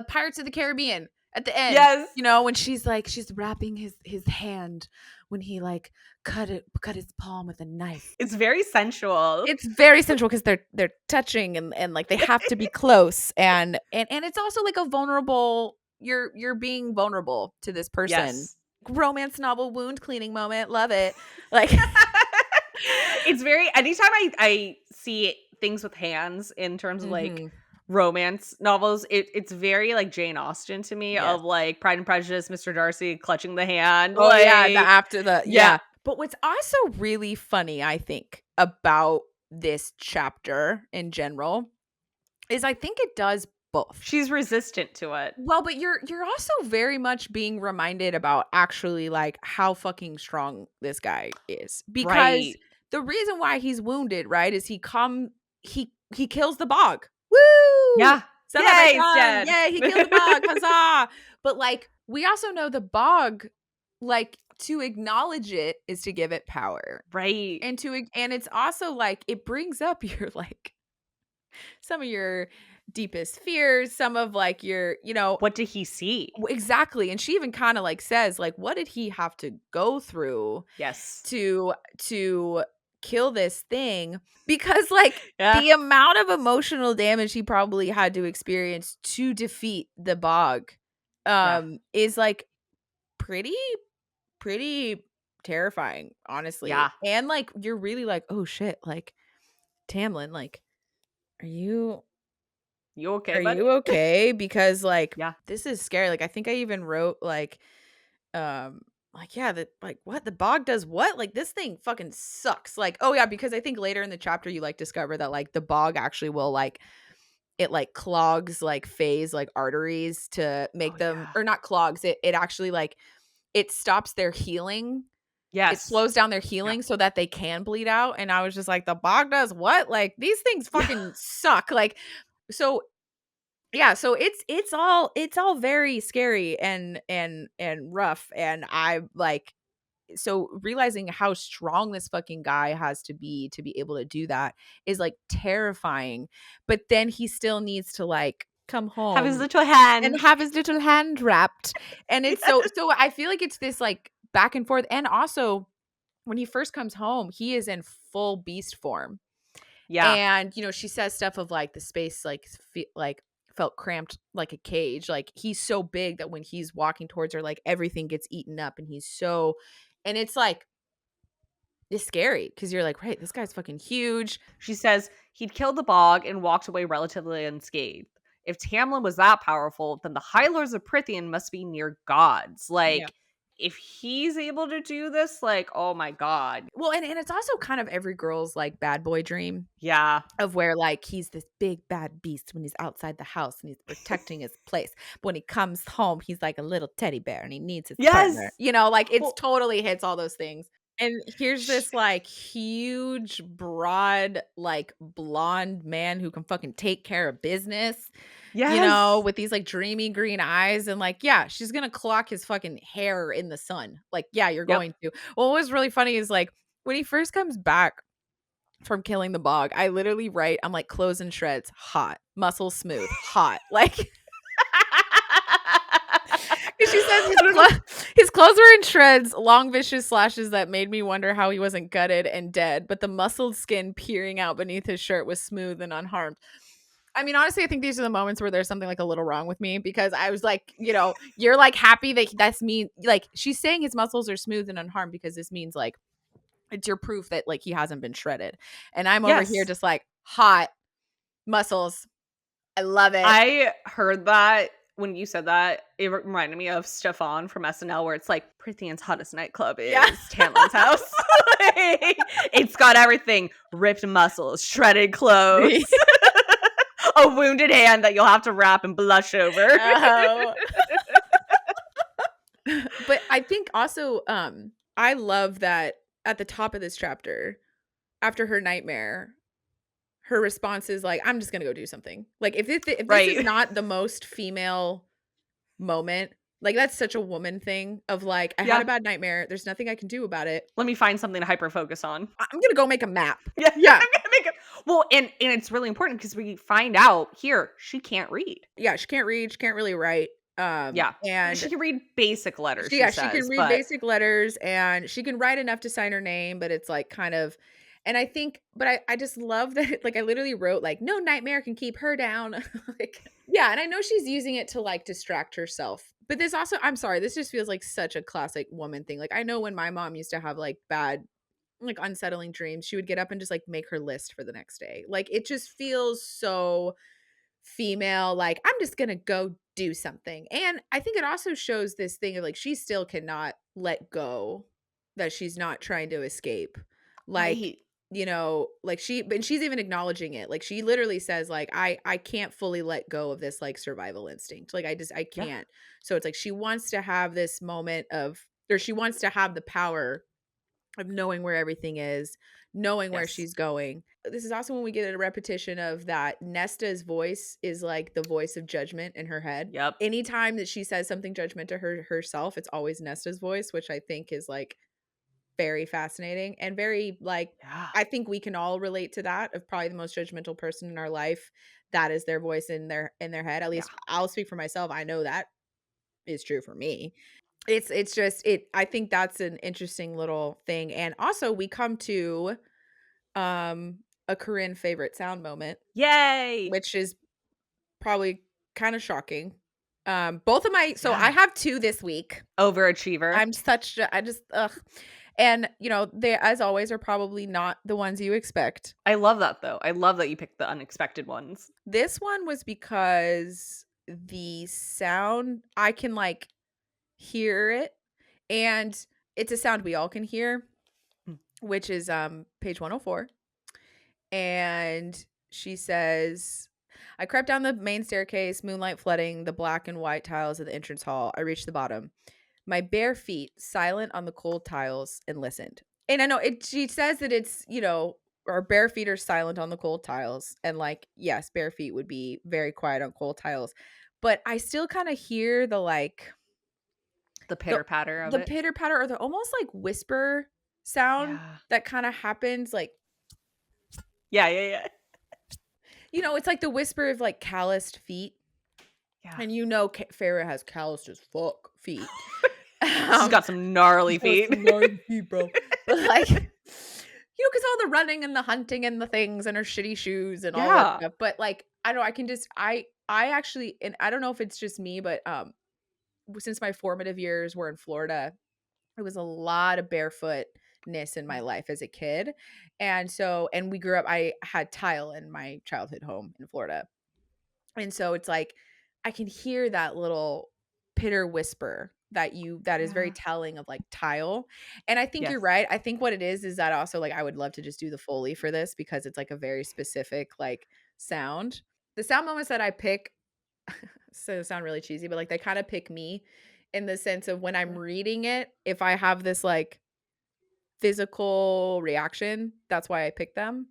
Pirates of the Caribbean at the end, Yes. when she's wrapping his hand when he like cut his palm with a knife. It's very sensual. It's very sensual because they're touching and like they have to be close and it's also like a vulnerable, you're being vulnerable to this person Yes. romance novel wound cleaning moment. Love it. Like, It's very anytime I see things with hands in terms of like mhm. romance novels, it's very like Jane Austen to me Yes. of like Pride and Prejudice, Mr. Darcy clutching the hand, Oh, yeah, the like after the yeah, yeah. But what's also really funny, I think, about this chapter in general is I think it does both. she's resistant to it. Well, but you're also very much being reminded about actually, like, how fucking strong this guy is, because Right. the reason why he's wounded, right, is he kills the bog. Woo! Yeah. Yay, he's Celebration! dead. Yay, he killed the bog, huzzah! But, like, we also know the bog, like, to acknowledge it is to give it power, Right. and it's also, like, it brings up your, like, some of your deepest fears, some of, like, your, What did he see? exactly, and she even kinda, like, says, like, what did he have to go through Yes. to kill this thing? Because, like, Yeah. the amount of emotional damage he probably had to experience to defeat the bog, Yeah. is, like, pretty pretty terrifying, honestly, Yeah. and, like, you're really like, "Oh, shit," like, "Tamlin, like, are you You okay, are buddy? you okay?" Because, like, Yeah. this is scary, like, I think I even wrote, yeah, that, like, "What? The bog does what? Like, this thing fucking sucks." Like, oh, yeah, because I think later in the chapter you, like, discover that, like, the bog actually will, like it, like, clogs, like, Faye's, like, arteries to Oh make them, yeah. or not clogs, it actually, like, it stops their healing. It Yes. slows down their Yeah. healing so that they can bleed out, and I was just like, "The bog does what? Like, these things Yeah. fucking suck." Like, so yeah, so it's all very scary and rough, and I, like, so realizing how strong this fucking guy has to be able to do that is, like, terrifying, but then he still needs to, like, come Have his home little and hand. have his little hand wrapped, and it's so Yes. so I feel like it's this, like, back and forth, and also when he first comes home, he is in full beast form. Yeah. And, she says stuff of, like, the space, like, felt cramped like a cage. Like, he's so big that when he's walking towards her, like, everything gets eaten up, and and it's like, it's scary because you're like, right, this guy's fucking huge. She says he'd killed the bog and walked away relatively unscathed. If Tamlin was that powerful, then the High Lords of Prythian must be near gods. Yeah. Like, if he's able to do this, like, oh my god. Well, and it's also kind of every girl's, like, bad boy dream Yeah. of where, like, he's this big bad beast when he's outside the house and he's protecting his place. But when he comes home, he's like a little teddy bear and he needs his partner. Yes. Like, it's Well, totally hits all those things. And here's sh- this, like, huge, broad, like, blonde man who can fucking take care of business, yes. with these, like, dreamy green eyes, and, like, yeah, she's gonna clock his fucking hair in the sun. Like, yeah, you're Yep. going to. Well, what was really funny is, like, when he first comes back from killing the bog, I literally write, I'm like, "Clothes in shreds, hot. Muscles smooth, hot." Like, 'cause she says I don't know. his clothes were in shreds, long vicious slashes that made me wonder how he wasn't gutted and dead, but the muscled skin peering out beneath his shirt was smooth and unharmed. I mean, honestly, I think these are the moments where there's something, like, a little wrong with me, because I was like, you're, like, happy that that's me, like, she's saying his muscles are smooth and unharmed because this means, like, it's your proof that, like, he hasn't been shredded. And I'm over here Yes. just like, hot muscles. I love it. I heard that when you said that, it reminded me of Stefan from SNL, where it's like Prythian's hottest nightclub Yeah. is Tamlin's house. Like, it's got everything: ripped muscles, shredded clothes, a wounded hand that you'll have to wrap and blush over. Oh. But I think also, I love that at the top of this chapter, after her nightmare, her response is like, "I'm just gonna go do something." Like, if this is Right. not the most female moment, like, that's such a woman thing of, like, "I had a Yeah. bad nightmare. There's nothing I can do about it. Let me find something to hyper focus on. I'm gonna go make a map." Yeah. Yeah. I'm gonna make it. Well, and it's really important because we find out here she can't read. Yeah, she can't read, she can't really write, Yeah. She and can read basic letters, she she can says, read but basic letters, and she can write enough to sign her name, but it's, like, kind of, and I think, but I just love that like, I literally wrote, like, "No nightmare can keep her down." Like, yeah, and I know she's using it to, like, distract herself, But this also, I'm sorry, this just feels like such a classic woman thing. Like, I know when my mom used to have like bad, like unsettling dreams, she would get up and just like make her list for the next day. Like, it just feels so female, like, I'm just gonna go do something. And I think it also shows this thing of like she still cannot let go, that she's not trying to escape. Like, Right. like and she's even acknowledging it. Like, she literally says, like, I can't fully let go of this like survival instinct. Like, I Yeah. can't. So it's like she wants to have this moment of, or she wants to have the power of knowing where everything is, knowing where Yes. she's going. This is also when we get a repetition of that Nesta's voice is like the voice of judgment in her head. Yep. Anytime that she says something judgment to herself, it's always Nesta's voice, which I think is like very fascinating and very like, Yeah. I think we can all relate to that, of probably the most judgmental person in our life. That is their voice in their head. At Yeah. least I'll speak for myself. I know that is true for me. It's just it I think that's an interesting little thing, and also we come to, a Corinne favorite sound moment, Yay! which is probably kinda shocking. Both of my so I Yeah. have 2 this week. Overachiever. I'm such a I just ugh, and, they, as always, are probably not the ones you expect. I love that, though. I love that you picked the unexpected ones. This one was because the sound I can, like, hear it, and it's a sound we all can hear, Mm. which is, page 104, and she says, "I crept down the main staircase, moonlight flooding the black and white tiles of the entrance hall. I reached the bottom. My bare feet silent on the cold tiles and listened." And I know she says that it's, our bare feet are silent on the cold tiles, and, like, yes, bare feet would be very quiet on cold tiles, but I still kinda hear the, like, The the pitter-patter of the it. pitter-patter or the almost, like, whisper sound Yeah. that kinda happens, like, Yeah, yeah, yeah. it's like the whisper of, like, calloused feet, Yeah. and Feyre has calloused as fuck feet. She's Um, got some gnarly she's got feet. some gnarly feet, bro. But, like, because all the running and the hunting and the things and her shitty shoes and all that Yeah. stuff, but, like, I don't know, I can just I actually, and I don't know if it's just me, but, since my formative years were in Florida, it was a lot of barefootness in my Mm. life as a kid, and we grew up, I had tile in my childhood home in Florida, and so it's like, I can hear that little pitter whisper that is very Yeah. telling of, like, tile, and I think you're Yes. right. I think what it is that also, like, I would love to just do the Foley for this because it's, like, a very specific, like, sound. The sound moments that I pick so sound really cheesy, but, like, they kinda pick me in the sense of when I'm Yeah. reading it, if I have this, like, physical reaction, that's why I pick them,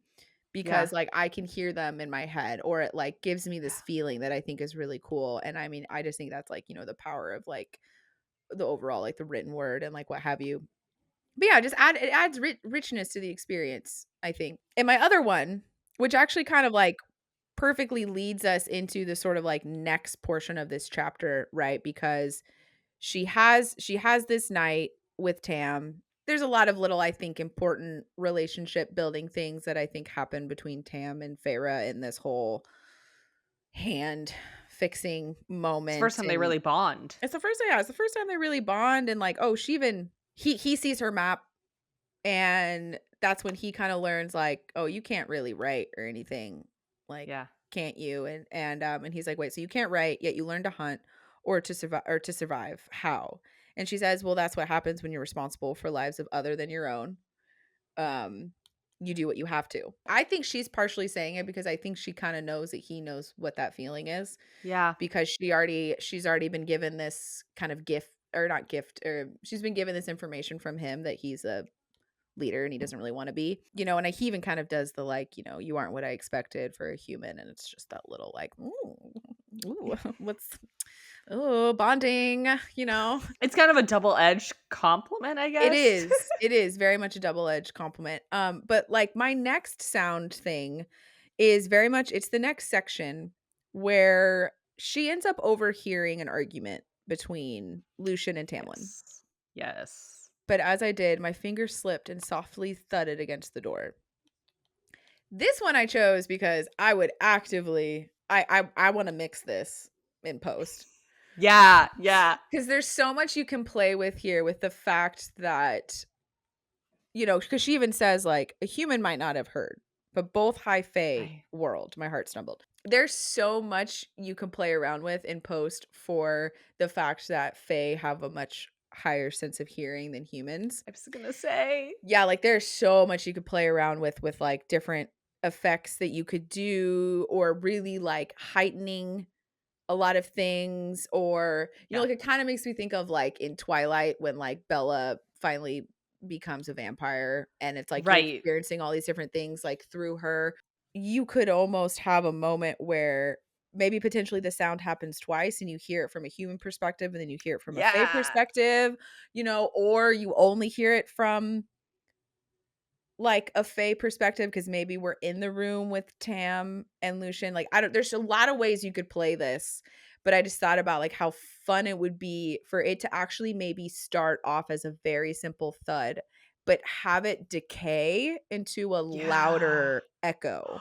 Yeah. because, like, I can hear them in my head, or it, like, gives me Yeah. this feeling that I think is really cool, and I mean, I just think that's, like, the power of, like, the overall, like, the written word and, like, what have you. But yeah, it adds richness to the experience, I think. And my other one, which actually kind of, like, perfectly leads us into the sort of, like, next portion of this chapter, right? Because she has this night with Tam. There's a lot of little, I think, important relationship building things that I think happen between Tam and Feyre in this whole hand fixing It's the first moment, time they and really bond. it's the first time they really bond, and, like, oh, she even he sees her map, and that's when he kinda learns, like, "Oh, you can't really write or anything, like, Yeah. can't you?" And he's like, "Wait, so you can't write, yet you learn to hunt or to survive. How?" And she says, "Well, that's what happens when you're responsible for lives of other than your own. Um, you do what you have to." I think she's partially saying it because I think she kinda knows that he knows what that feeling is, Yeah. because she's already been given this kind of gift, or not gift, or she's been given this information from him that he's a leader and he doesn't really want to be, and he even kind of does the, like, you aren't what I expected for a human, and it's just that little, like, ooh, what's, oh, bonding, It's kind of a double-edged compliment, I it guess. is it is very much a double-edged compliment. But, like, my next sound thing is very much, it's the next section where she ends up overhearing an argument between Lucian and Tamlin. Yes. Yes. But as I did, my finger slipped and softly thudded against the door. This one I chose because I would actively I wanna mix this in post. Yeah, yeah. Because there's so much you can play with here with the fact that, because she even says, like, a human might not have heard, but both high fae Right. world, my heart stumbled. There's so much you can play around with in post for the fact that fae have a much higher sense of hearing than humans. I was gonna say. Yeah, like, there's so much you could play around with, like, different effects that you could do or really, like, heightening a lot of things or, Yeah. like, it kinda makes me think of, like, in Twilight when, like, Bella finally becomes a vampire and it's like you're Right. experiencing all these different things, like, through her. You could almost have a moment where maybe potentially the sound happens twice and you hear it from a human perspective and then you hear it from a fae Yeah. perspective, or you only hear it from like a fae perspective because maybe we're in the room with Tam and Lucian. Like, I don't, there's a lot of ways you could play this, but I just thought about like how fun it would be for it to actually maybe start off as a very simple thud, but have it decay into a Yeah. louder echo.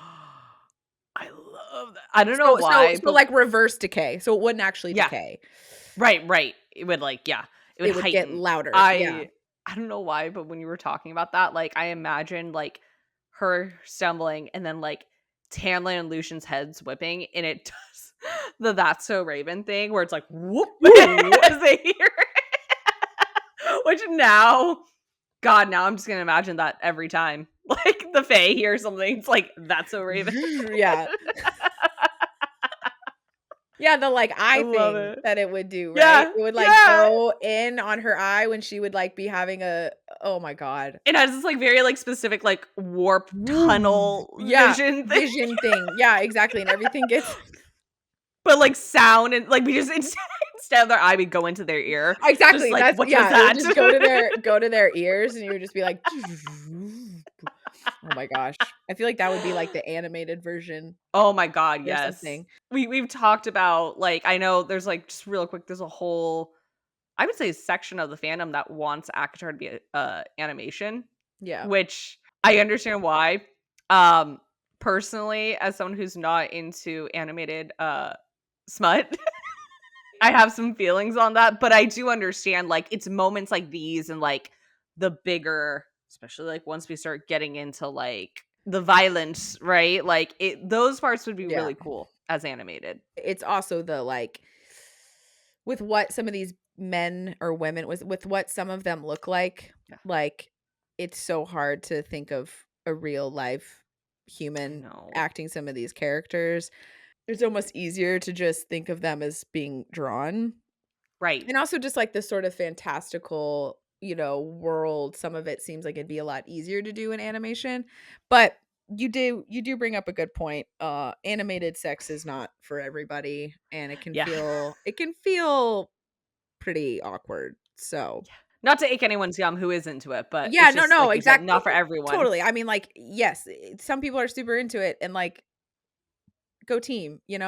I love that. I don't know So so why, so but like reverse decay. So it wouldn't actually yeah. decay. Right, right. It would it would It would get heighten. louder. Yeah. I don't know why, but when you were talking about that, like I imagine like her stumbling and then like Tamlin and Lucian's heads whipping and it does the That's So Raven thing where it's like whoop Woo! as they hear it. Which now God, now I'm just gonna imagine that every time. Like the Fae hears something, it's like that's so Raven. Yeah. Yeah, the, like, I eye love thing it. that it would do, right? Yeah, It would, like, yeah. go in on her eye when she would, like, be having a oh my god. It has this, like, very, like, specific, like, warp Woo. tunnel Yeah, vision thing, vision thing. Yeah, exactly, and everything gets but, like, sound and, like, we just instead of their eye, we go into their ear. Just exactly, like, that's "What was yeah, it would that?" just go to their ears, and you would just be like, oh my gosh. I feel like that would be, like, the animated version Oh my god, or yes. something. We've talked about, like I know there's, like just real quick, there's a whole I would say section of the fandom that wants Akatar to be a animation, Yeah. which I understand why. Um, personally, as someone who's not into animated, smut, I have some feelings on that, but I do understand, like, it's moments like these and, like, the bigger especially, like, once we start getting into, like, the violence, right? Like, those parts would be Yeah. really cool as animated. It's also the, like with what some of these men or women with what some of them look Yeah, like, it's so hard to think of a real life I human know. acting some of these characters. It's almost easier to just think of them as being drawn. Right. And also just like this sort of fantastical, world. Some of it seems like it'd be a lot easier to do in animation. But you do bring up a good point. Animated sex is not for everybody and Yeah. it can feel pretty awkward. So, Yeah. Not to ache anyone's yum who is into it, but yeah, it's no, just no, like you said, exactly. not for everyone. Totally. I mean, like, yes, some people are super into it and like go team, Yes.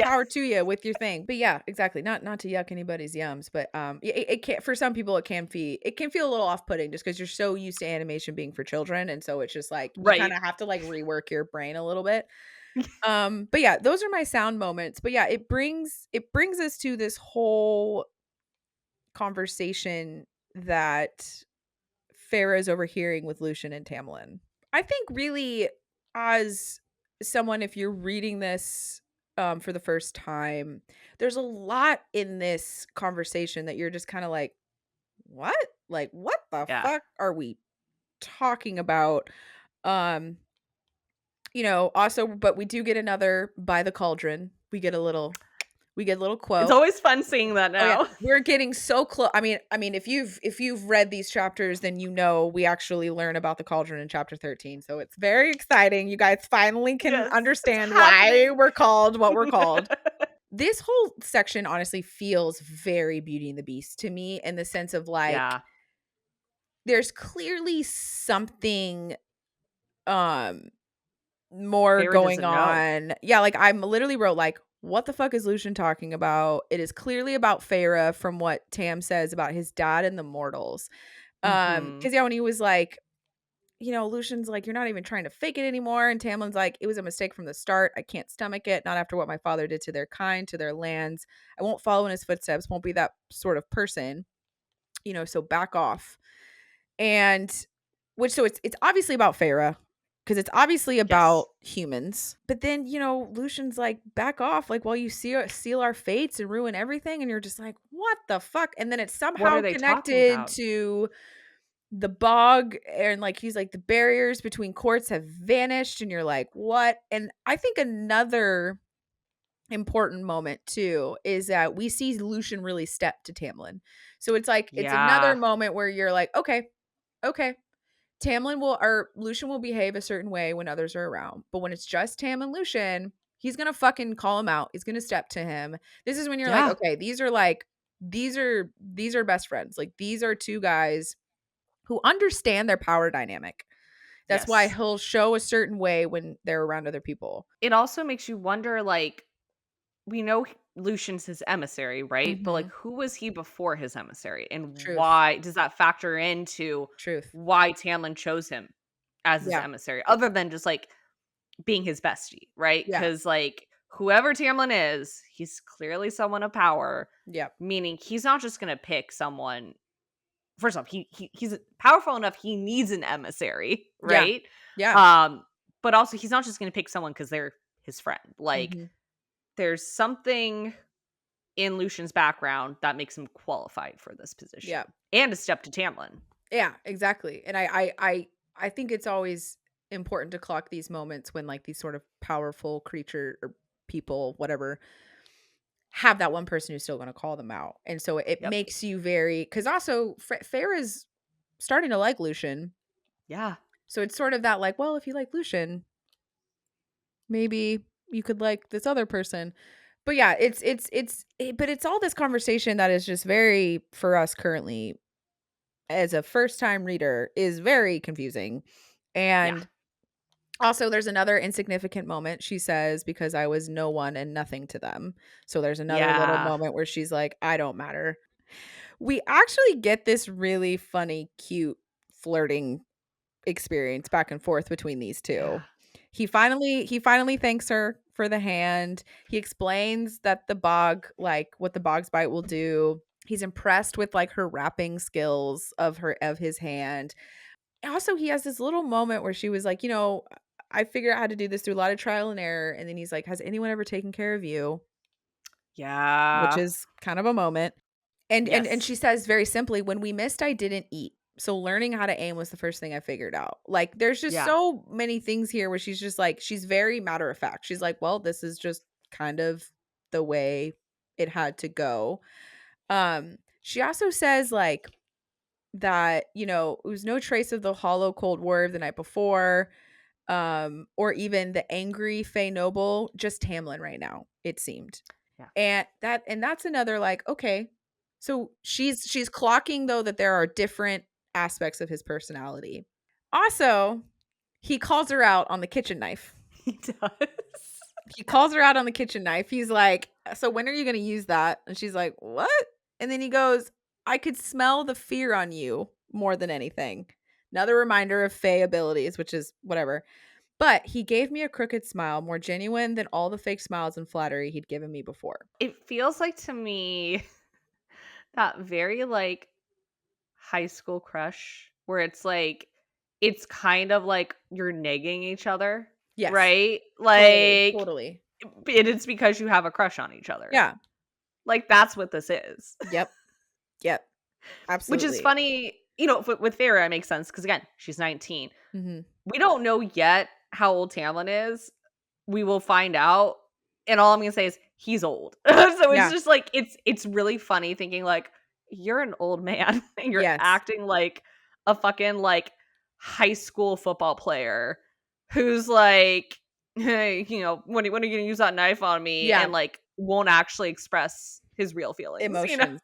power to you with your thing. But yeah, exactly. Not to yuck anybody's yums, but it can for some people it can feel a little off-putting just because you're so used to animation being for children. And so it's just like you kind Right. of have to like rework your brain a little bit. But yeah, those are my sound moments. But yeah, it brings us to this whole conversation that Feyre is overhearing with Lucian and Tamlin. I think really as someone, if you're reading this for the first time, there's a lot in this conversation that you're just kind of like, what? Like, what the Yeah. fuck are we talking about? Um, also, but we do get another by the cauldron. We get a little It's quote. always fun seeing that Oh yeah, now. we're getting so close. I mean, if you've read these chapters, then we actually learn about the cauldron in chapter 13. So it's very exciting. You guys finally can Yes. It's understand why happening. we're called what we're called. This whole section honestly feels very Beauty and the Beast to me in the sense of like Yeah. there's clearly something um more Feyre going doesn't know. on. Yeah, like I'm literally wrote like, what the fuck is Lucian talking about? It is clearly about Feyre from what Tam says about his dad and the mortals. Mhm. Because yeah, when he was like, Lucian's like, "You're not even trying to fake it anymore." And Tamlin's like, "It was a mistake from the start. I can't stomach it. Not after what my father did to their kind, to their lands. I won't follow in his footsteps. Won't be that sort of person. So back off." And so it's obviously about Feyre because it's obviously about Yes. humans. But then, Lucian's like, "Back off, like while you seal our fates and ruin everything." And you're just like, "What the fuck?" And then it's What somehow are they talking connected about? to the bog, and like he's like, the barriers between courts have vanished, and you're like, "What?" And I think another important moment too is that we see Lucian really step to Tamlin. So it's like it's another Yeah. moment where you're like, "Okay, okay, Lucian will behave a certain way when others are around. But when it's just Tam and Lucian, he's gonna fucking call him out. He's gonna step to him." This is when you're like, Yeah. "Okay, these are best friends. Like these are two guys who understand their power dynamic." That's why Yes. he'll show a certain way when they're around other people. It also makes you wonder, like, we know Lucian's his emissary, right? But like, Mhm. who was he before his emissary, and Truth. why does that factor into Truth. why Tamlin chose him as his Yeah. emissary, other than just like being his bestie, right? Yeah. Because like whoever Tamlin is, he's clearly someone of power, Yeah. meaning he's not just gonna pick someone. First off, he's powerful enough. He needs an emissary, Yeah. right? Yeah. Um, but also he's not just gonna pick someone because they're his friend. Like Mhm. there's something in Lucian's background that makes him qualified for this position Yeah. and a step to Tamlin. Yeah, exactly. And I think it's always important to clock these moments when like these sort of powerful creature or people, whatever, have that one person who's still going to call them out. And so it Yep. makes you very, because also Fair is starting to like Lucian. Yeah. So it's sort of that like, well, if you like Lucian, maybe you could like this other person. But yeah, but it's all this conversation that is just very, for us currently as a first time reader, is very confusing. Yeah. And also, there's another insignificant moment, she says, "Because I was no one and nothing to them." So there's another little Yeah. moment where she's like, "I don't matter." We actually get this really funny, cute flirting experience back and forth between these Yeah. two. He finally thanks her for the hand. He explains that the bog, like what the bog's bite will do. He's impressed with like her wrapping skills of his hand. Also, he has this little moment where she was like, "I figured out how to do this through a lot of trial and error." And then he's like, "Has anyone ever taken care of you?" Which Yeah. is kind of a moment. And Yes. she says very simply, "When we missed, I didn't eat. So learning how to aim was the first thing I figured out." Like there's just Yeah. so many things here where she's just like, she's very matter of fact. She's like, "Well, this is just kind of the way it had to go." She also says like that, it was no trace of the hollow cold war of the night before, or even the angry Fey noble, just Tamlin right now, it seemed. Yeah. And that's another like, okay. So she's clocking though that there are different aspects of his personality. Also, he calls her out on the kitchen knife. He does. He calls her out on the kitchen knife. He's like, "So when are you going to use that?" And she's like, "What?" And then he goes, "I could smell the fear on you more than anything." Another reminder of Fey abilities, which is whatever. But he gave me a crooked smile, more genuine than all the fake smiles and flattery he'd given me before. It feels like to me that very like high school crush where it's like it's kind of like you're negging each other, Yes, right? totally, Like totally. and it's because you have a crush on each other. Yeah. Like that's what this is. Yep. Yep. Which is Absolutely. funny, with Feyre it makes sense because again, she's 19. Mhm. We don't know yet how old Tamlin is. We will find out, and all I'm gonna say is he's old. So it's Yeah. just like it's really funny thinking like you're an old man and you're Yes. acting like a fucking like high school football player who's like, hey, when are you gonna use that knife on me? Yeah. And like won't actually express his real feelings. Emotions.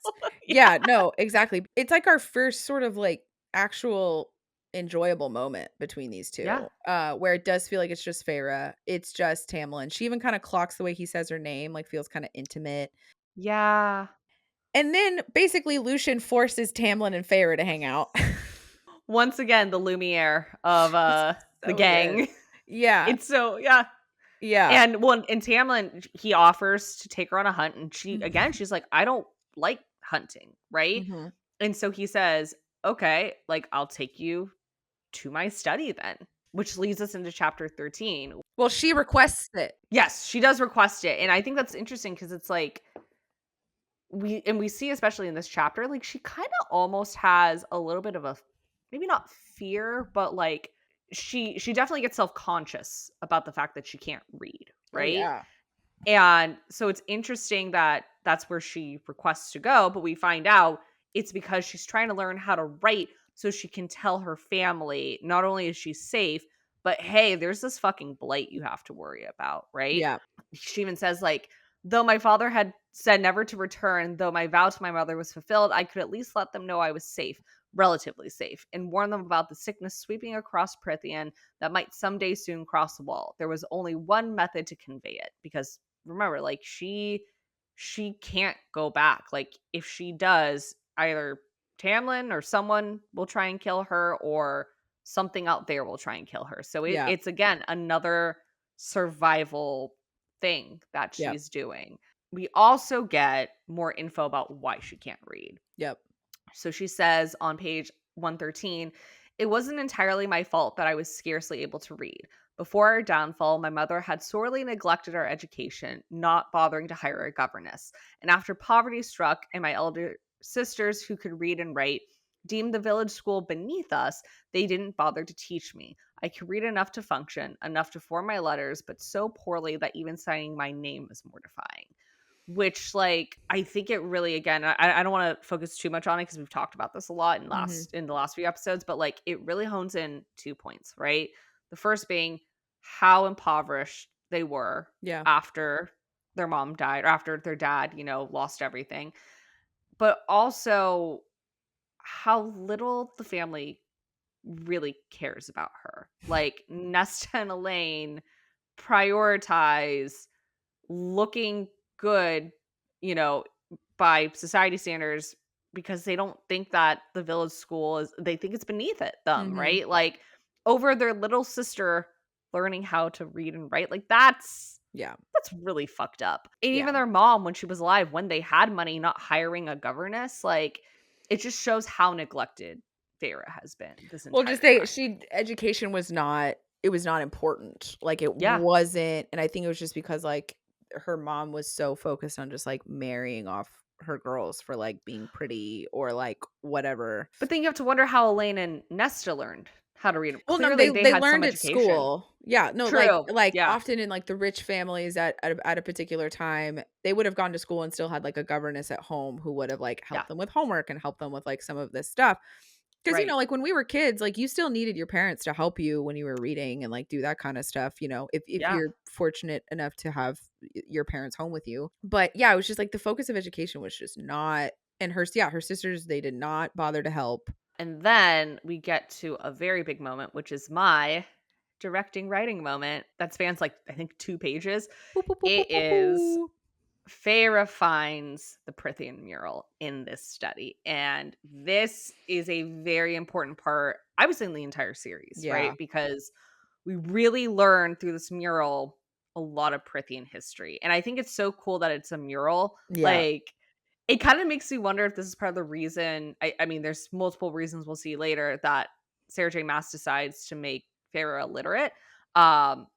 Yeah. Yeah, no, exactly. It's like our first sort of like actual enjoyable moment between these Yeah. two, where it does feel like it's just Feyre. It's just Tamlin. She even kind of clocks the way he says her name, like feels kind of intimate. Yeah. And then basically Lucian forces Tamlin and Feyre to hang out. Once again, the Lumiere of, It's the so good. gang. Yeah. It's so yeah. Yeah. And, well, and Tamlin, he offers to take her on a hunt, and Mhm. she's like, "I don't like hunting," right? Mhm. And so he says, "Okay, like, I'll take you to my study then," which leads us into chapter 13. Well, she requests it. Yes, she does request it, and I think that's interesting because it's like we see, especially in this chapter, like, she kinda almost has a little bit of a maybe not fear, but, like, she definitely gets self-conscious about the fact that she can't read, Oh, right? yeah. And so it's interesting that that's where she requests to go, but we find out it's because she's trying to learn how to write so she can tell her family not only is she safe, but hey, there's this fucking blight you have to worry about, right? Yeah. She even says, like, though my father had said never to return, though my vow to my mother was fulfilled, I could at least let them know I was safe, relatively safe, and warn them about the sickness sweeping across Prythian that might someday soon cross the wall. There was only one method to convey it, because remember, like, she can't go back. Like, if she does, either Tamlin or someone will try and kill her, or something out there will try and kill her. So Yeah. it's again another survival thing that Yep. she's doing. We also get more info about why she can't read. Yep. So she says on page 113, "It wasn't entirely my fault that I was scarcely able to read. Before our downfall, my mother had sorely neglected our education, not bothering to hire a governess. And after poverty struck and my elder sisters who could read and write deemed the village school beneath us, they didn't bother to teach me. I could read enough to function, enough to form my letters, but so poorly that even signing my name was mortifying." Which, like, I think it really, again, I don't wanna focus too much on it because 'cause we've talked about this a lot Mhm. in the last few episodes, but, like, it really hones in 2 points, right? The first being how impoverished they were Yeah. after their mom died, or after their dad, lost everything, but also how little the family really cares about her. Like, Nesta and Elaine prioritize looking good, you know, by society standards, because they don't think that the village school is, they think it's beneath them, Mhm. right? Like, over their little sister learning how to read and write. Like, Yeah. that's really fucked up. And Yeah. even their mom, when she was alive, when they had money, not hiring a governess, like, it just shows how neglected Feyre has been this Well, just entire they time. she education was not it was not important. Like, it Yeah. wasn't, and I think it was just because, like, her mom was so focused on just, like, marrying off her girls for, like, being pretty or, like, whatever. But then you have to wonder how Elaine and Nesta learned how to read. Well, no, Clearly, they they had some learned at education. school. Yeah, no, True. Yeah. often in, like, the rich families at a particular time, they would have gone to school and still had, like, a governess at home who would have, like, Yeah. helped them with homework and helped them with, like, some of this stuff. 'Cause, Right. like, when we were kids, like, you still needed your parents to help you when you were reading and, like, do that kinda stuff, if Yeah. you're fortunate enough to have your parents home with you. But, yeah, it was just, like, the focus of education was just not, and her sisters, they did not bother to help. And then we get to a very big moment, which is my directing writing moment that spans, like, I think 2 pages. Boop, boop, boop, boop, It boop, is boo. Feyre finds the Prythian mural in this study. And this is a very important part, I would say, in the entire series, Yeah. right? Because we really learn through this mural a lot of Prythian history. And I think it's so cool that it's a mural. Yeah. Like, it kind of makes me wonder if this is part of the reason. I mean, there's multiple reasons we'll see later that Sarah J. Maas decides to make Feyre illiterate. Um,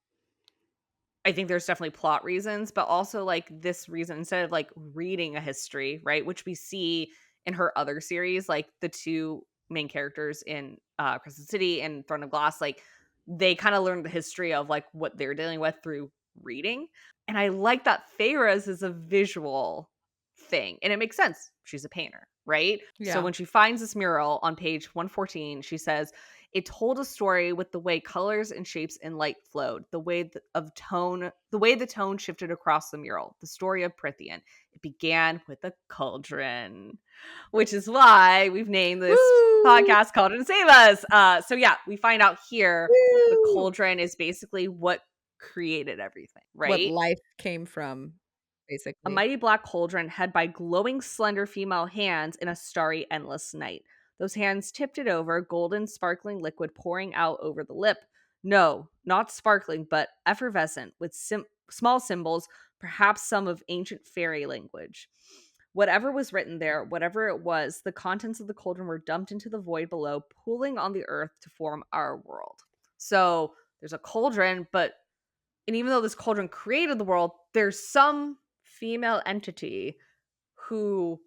I think there's definitely plot reasons, but also, like, this reason, instead of, like, reading a history, right, which we see in her other series, like the two main characters in Crescent City and Throne of Glass, like, they kind of learn the history of, like, what they're dealing with through reading. And I like that Feyre's is a visual thing, and it makes sense. She's a painter, right? So Yeah. when she finds this mural on page 114, she says, "It told a story with the way colors and shapes and light flowed, the way the tone shifted across the mural, the story of Prythian. It began with a cauldron," which is why we've named this Woo! podcast Cauldron Save Us. So yeah, we find out here the Woo! cauldron is basically what created everything, What right? life came from, A basically. mighty black cauldron head by glowing slender female hands in a starry endless night. Those hands tipped it over, golden sparkling liquid pouring out over the lip. No, not sparkling, but effervescent, with small symbols, perhaps some of ancient fairy language. Whatever was written there, whatever it was, the contents of the cauldron were dumped into the void below, pooling on the earth to form our world. So there's a cauldron, and even though this cauldron created the world, there's some female entity who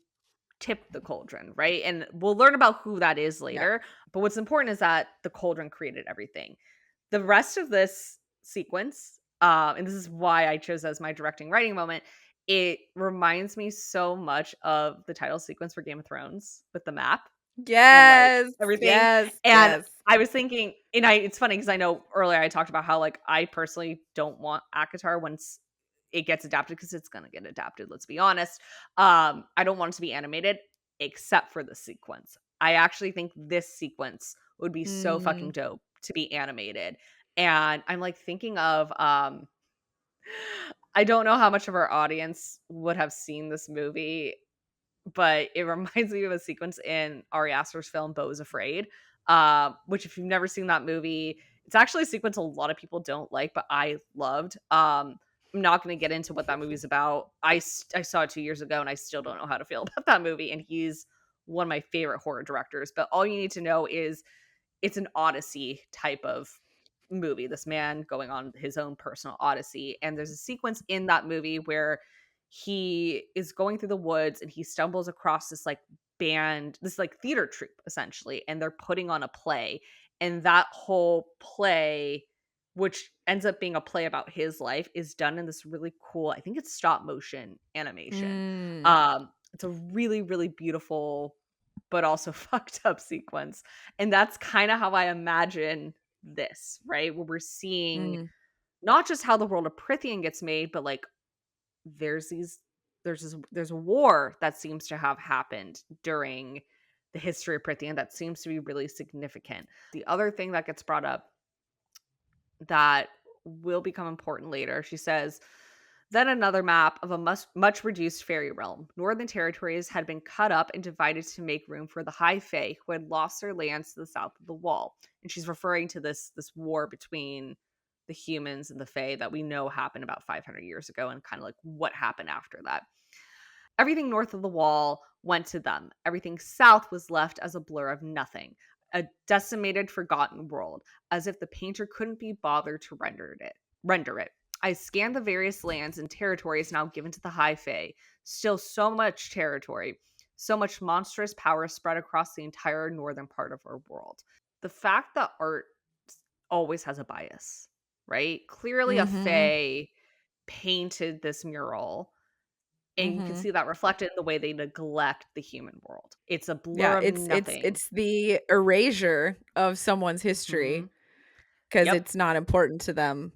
tipped the cauldron, right? And we'll learn about who that is Yeah. later. But what's important is that the cauldron created everything. The rest of this sequence, and this is why I chose as my directing writing moment, it reminds me so much of the title sequence for Game of Thrones with the map and like Yes. everything. Yes. And Yes. I was thinking, it's funny because I know earlier I talked about how like I personally don't want Akatar once it gets adapted because it's gonna get adapted, let's be honest. I don't want it to be animated except for the sequence. I actually think this sequence would be so fucking Mm. dope to be animated. And I'm like thinking of I don't know how much of our audience would have seen this movie, but it reminds me of a sequence in Ari Aster's film Beau is Afraid, which if you've never seen that movie, it's actually a sequence a lot of people don't like, but I loved. I'm not going to get into what that movie's about. I saw it 2 years ago, and I still don't know how to feel about that movie. And he's one of my favorite horror directors. But all you need to know is it's an odyssey type of movie. This man going on his own personal odyssey, and there's a sequence in that movie where he is going through the woods and he stumbles across this like band, this like theater troupe essentially, and they're putting on a play. And that whole play, which ends up being a play about his life, is done in this really cool, I think it's stop motion animation. Mm. It's a really, really beautiful but also fucked up sequence. And that's kind of how I imagine this, right? Where we're seeing Mm. not just how the world of Prythian gets made, but like there's a war that seems to have happened during the history of Prythian that seems to be really significant. The other thing that gets brought up that will become important later, she says, then another map of a much reduced fairy realm. Northern territories had been cut up and divided to make room for the High Fae, who had lost their lands to the south of the Wall. And she's referring to this war between the humans and the Fae that we know happened about 500 years ago, and kind of like what happened after that. Everything north of the Wall went to them. Everything south was left as a blur of nothing, a decimated, forgotten world, as if the painter couldn't be bothered to render it. I scanned the various lands and territories now given to the High Fae. Still so much territory, so much monstrous power spread across the entire northern part of our world. The fact that art always has a bias, right? Clearly a Mhm. Fae painted this mural, and you can Mhm. see that reflected in the way they neglect the human world. It's a Yeah, blur of it's nothing. it's the erasure of someone's history Mhm. because Yep. it's not important to them.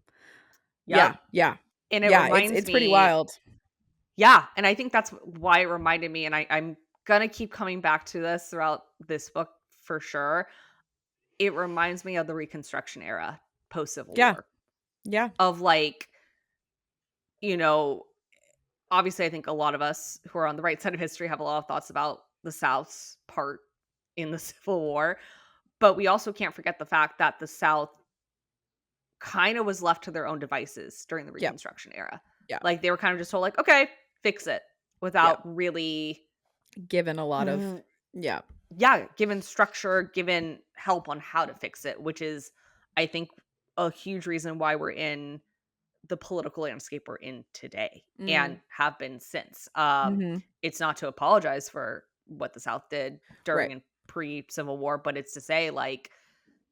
Yep. Yeah, yeah. And it Yeah, reminds it's pretty me, wild. yeah, and I think that's why it reminded me, and I'm gonna keep coming back to this throughout this book for sure. It reminds me of the Reconstruction era, post Civil Yeah, War, yeah. of like, you know, obviously I think a lot of us who are on the right side of history have a lot of thoughts about the South's part in the Civil War, but we also can't forget the fact that the South kind of was left to their own devices during the Yep. Reconstruction era. Yeah, Like they were kind of just told like, "Okay, fix it," yeah. without really Given a lot of yeah. yeah, given structure, given help on how to fix it, which is, I think, a huge reason why we're in the political landscape we're in today and Mm. have been since. Mhm. It's not to apologize for what the South did Right. during and pre Civil War, but it's to say, like,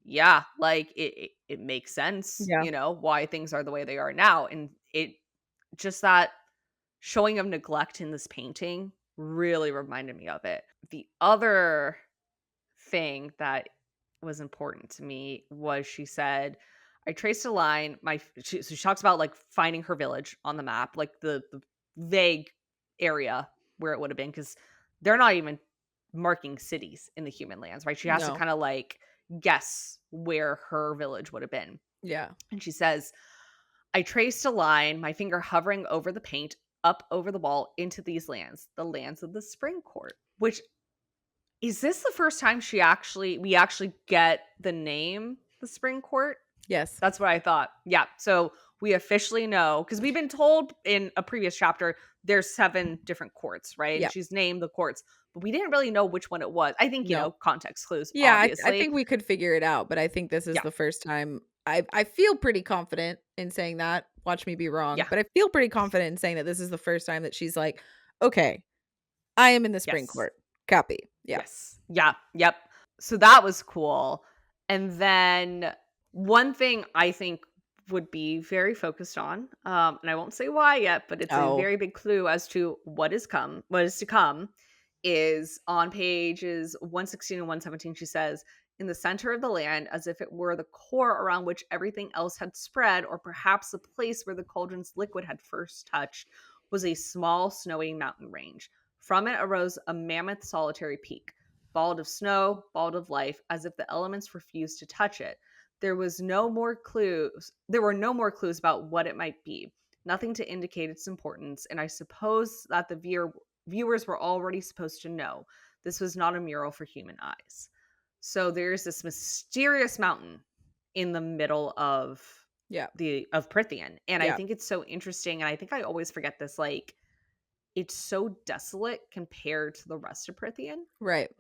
yeah, like it makes sense, Yeah. why things are the way they are now. And it just that showing of neglect in this painting really reminded me of it. The other thing that was important to me was she said, I traced a line. So she talks about like finding her village on the map, like the vague area where it would have been, because they're not even marking cities in the human lands, right? She has to No. kind of like guess where her village would have been. Yeah. And she says, I traced a line, my finger hovering over the paint, up over the wall into these lands, the lands of the spring court, which Is this the first time we actually get the name, the Spring Court? Yes. That's what I thought. Yeah. So we officially know because we've been told in a previous chapter there's 7 different courts, right? And Yeah. she's named the courts, but we didn't really know which one it was. I think, No. context clues, Yeah, I obviously. think we could figure it out, but I think this is Yeah. the first time I feel pretty confident in saying that. Watch me be wrong, Yeah. but I feel pretty confident in saying that this is the first time that she's like, "Okay, I am in the Spring Yes. Court." Copy. Yeah. Yes. Yeah. Yep. So that was cool. And then one thing I think would be very focused on, and I won't say why yet, but it's a Oh. very big clue as to what is to come, is on pages 116 and 117. She says, in the center of the land, as if it were the core around which everything else had spread, or perhaps the place where the cauldron's liquid had first touched, was a small snowy mountain range. From it arose a mammoth solitary peak, bald of snow, bald of life, as if the elements refused to touch it. There were no more clues about what it might be, nothing to indicate its importance, and I suppose that the viewers were already supposed to know this was not a mural for human eyes. So there's this mysterious mountain in the middle of Yeah. Prythian, and I Yeah. think it's so interesting, and I think I always forget this, like, it's so desolate compared to the rest of Prythian. Right.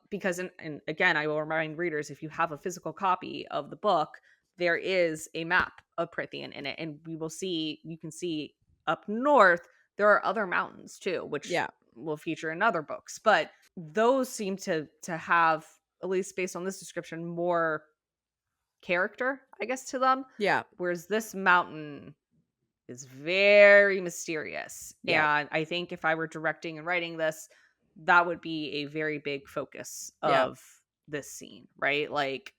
Because and again, I will remind readers, if you have a physical copy of the book, there is a map of Prythian in it, and you can see up north there are other mountains too, which Yeah. will feature in other books. But those seem to have, at least based on this description, more character, I guess, to them. Yeah. Whereas this mountain is very mysterious. Yeah. And I think if I were directing and writing this, that would be a very big focus Yeah. of this scene, right? Like,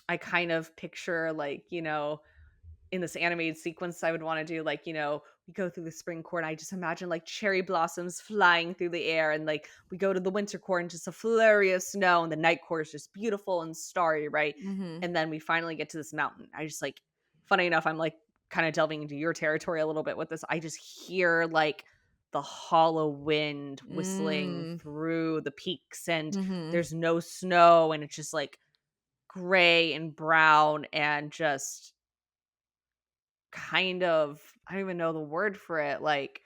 I kind of picture, like, in this animated sequence, I would want to do, like, we go through the spring court. I just imagine like cherry blossoms flying through the air, and like we go to the winter court and just a flurry of snow, and the night court is just beautiful and starry, right? Mhm. And then we finally get to this mountain. I just like, funny enough, I'm like kind of delving into your territory a little bit with this. I just hear like the hollow wind whistling Mm. through the peaks, and Mhm. there's no snow, and it's just like gray and brown and just kind of, I don't even know the word for it, like,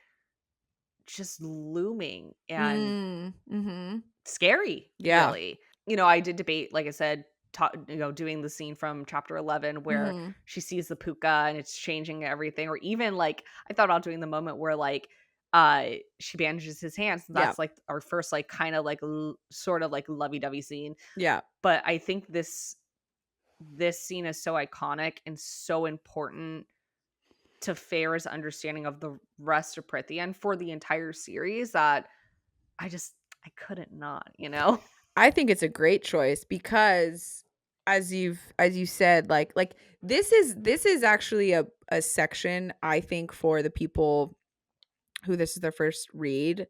just looming and Mm. Mhm. scary, Yeah. really. I did debate, like I said, doing the scene from chapter 11 where Mhm. she sees the puka and it's changing everything, or even like I thought about doing the moment where like she bandages his hands. Yeah. That's like our first like kind of like sort of like lovey-dovey scene. Yeah. But I think this scene is so iconic and so important to Feyre's understanding of the rest of Prythian for the entire series that I couldn't not? I think it's a great choice because as you said, like this is actually a section I think for the people who this is their first read.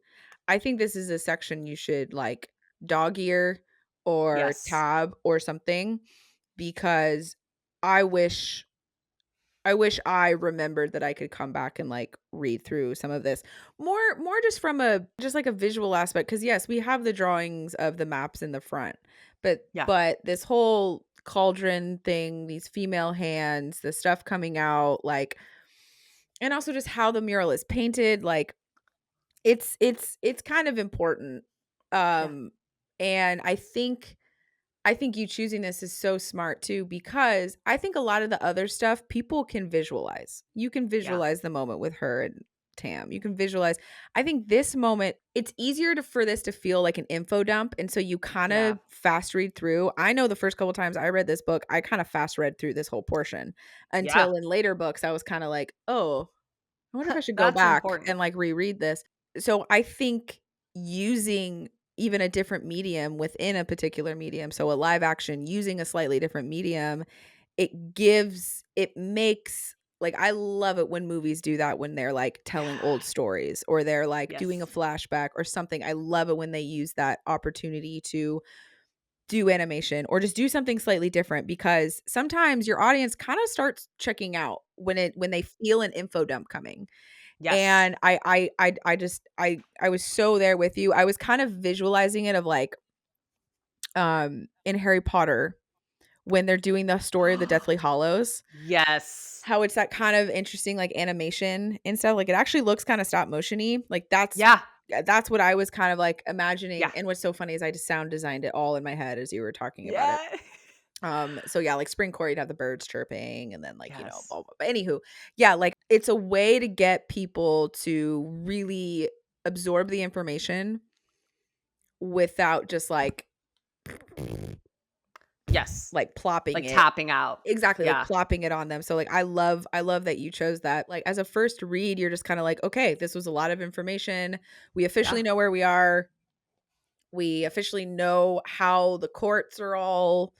I think this is a section you should like dog ear or Yes. tab or something because I wish I remembered that I could come back and, like, read through some of this. More just from a just, like, a visual aspect. Because yes, we have the drawings of the maps in the front, Yeah. but this whole cauldron thing, these female hands, the stuff coming out, like and also just how the mural is painted, like, it's kind of important. Yeah. Um, and I think you choosing this is so smart too because I think a lot of the other stuff people can visualize. You can Yeah. visualize the moment with her and Tam. You can visualize. I think this moment, it's easier for this to feel like an info dump. And so you kind Yeah. of fast read through. I know the first couple times I read this book, I kind of fast read through this whole portion Yeah. until in later books, I was kind of like, oh, I wonder if I should go That's back important. and like reread this. So I think using even a different medium within a particular medium, so a live action using a slightly different medium, it makes like I love it when movies do that when they're like telling Yeah. old stories or they're like doing a Yes. flashback or something. I love it when they use that opportunity to do animation or just do something slightly different because sometimes your audience kind of starts checking out when they feel an info dump coming. Yes. And I just I was so there with you. I was kind of visualizing it of like in Harry Potter when they're doing the story of the Deathly Hallows. Yes. How it's that kind of interesting, like, animation and stuff, like, it actually looks kinda stop motion-y, like, Yeah. that's what I was kind of, like, imagining, Yeah. and what's so funny is I just sound designed it all in my head as you were talking about it. Yeah. So yeah, like, spring court, you'd have the birds chirping, and then, like, Yes. blah, blah, but anywho, yeah, like, it's a way to get people to really absorb the information without just, Yes. like, plopping Like it. tapping out. Exactly, like, Yeah. plopping it on them, so, like, I love that you chose that, like, as a first read, you're just kinda like, "Okay, this was a lot of information, we Yeah. officially know where we are, we officially know how the courts are all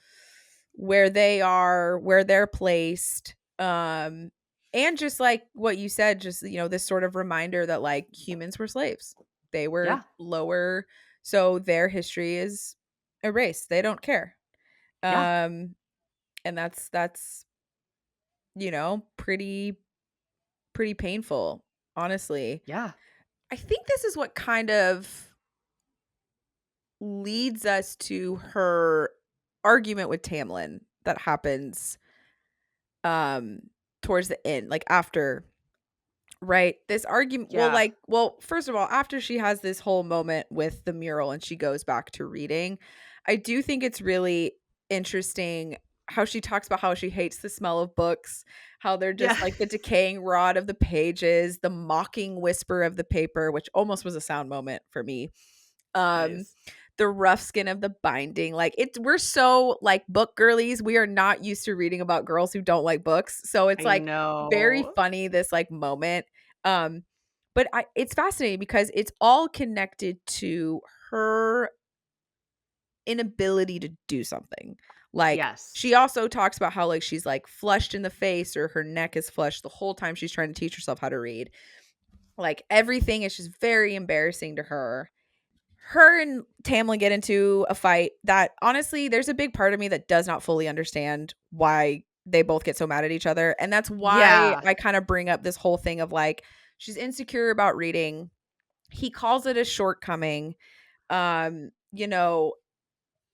where they are, where they're placed," and just like what you said, just, this sort of reminder that, like, humans were slaves. They were Yeah. lower, so their history is erased, they don't care, Yeah. um, and that's pretty painful, honestly. Yeah. I think this is what kind of leads us to her argument with Tamlin that happens um towards the end, like, after, right? This argument, Yeah. first of all, after she has this whole moment with the mural and she goes back to reading, I do think it's really interesting how she talks about how she hates the smell of books, how they're Yeah. just like the decaying rot of the pages, the mocking whisper of the paper, which almost was a sound moment for me. Um, Nice. the rough skin of the binding. Like, we're so, like, book girlies. We are not used to reading about girls who don't like books. So it's, I like, very know. funny, this, like, moment. Um, but it's fascinating because it's all connected to her inability to do something. Like, Yes. she also talks about how, like, she's, like, flushed in the face, or her neck is flushed the whole time she's trying to teach herself how to read. Like, everything is just very embarrassing to her. Her and Tamlin get into a fight that, honestly, there's a big part of me that does not fully understand why they both get so mad at each other. And that's why Yeah. I kind of bring up this whole thing of, like, she's insecure about reading. He calls it a shortcoming. You know,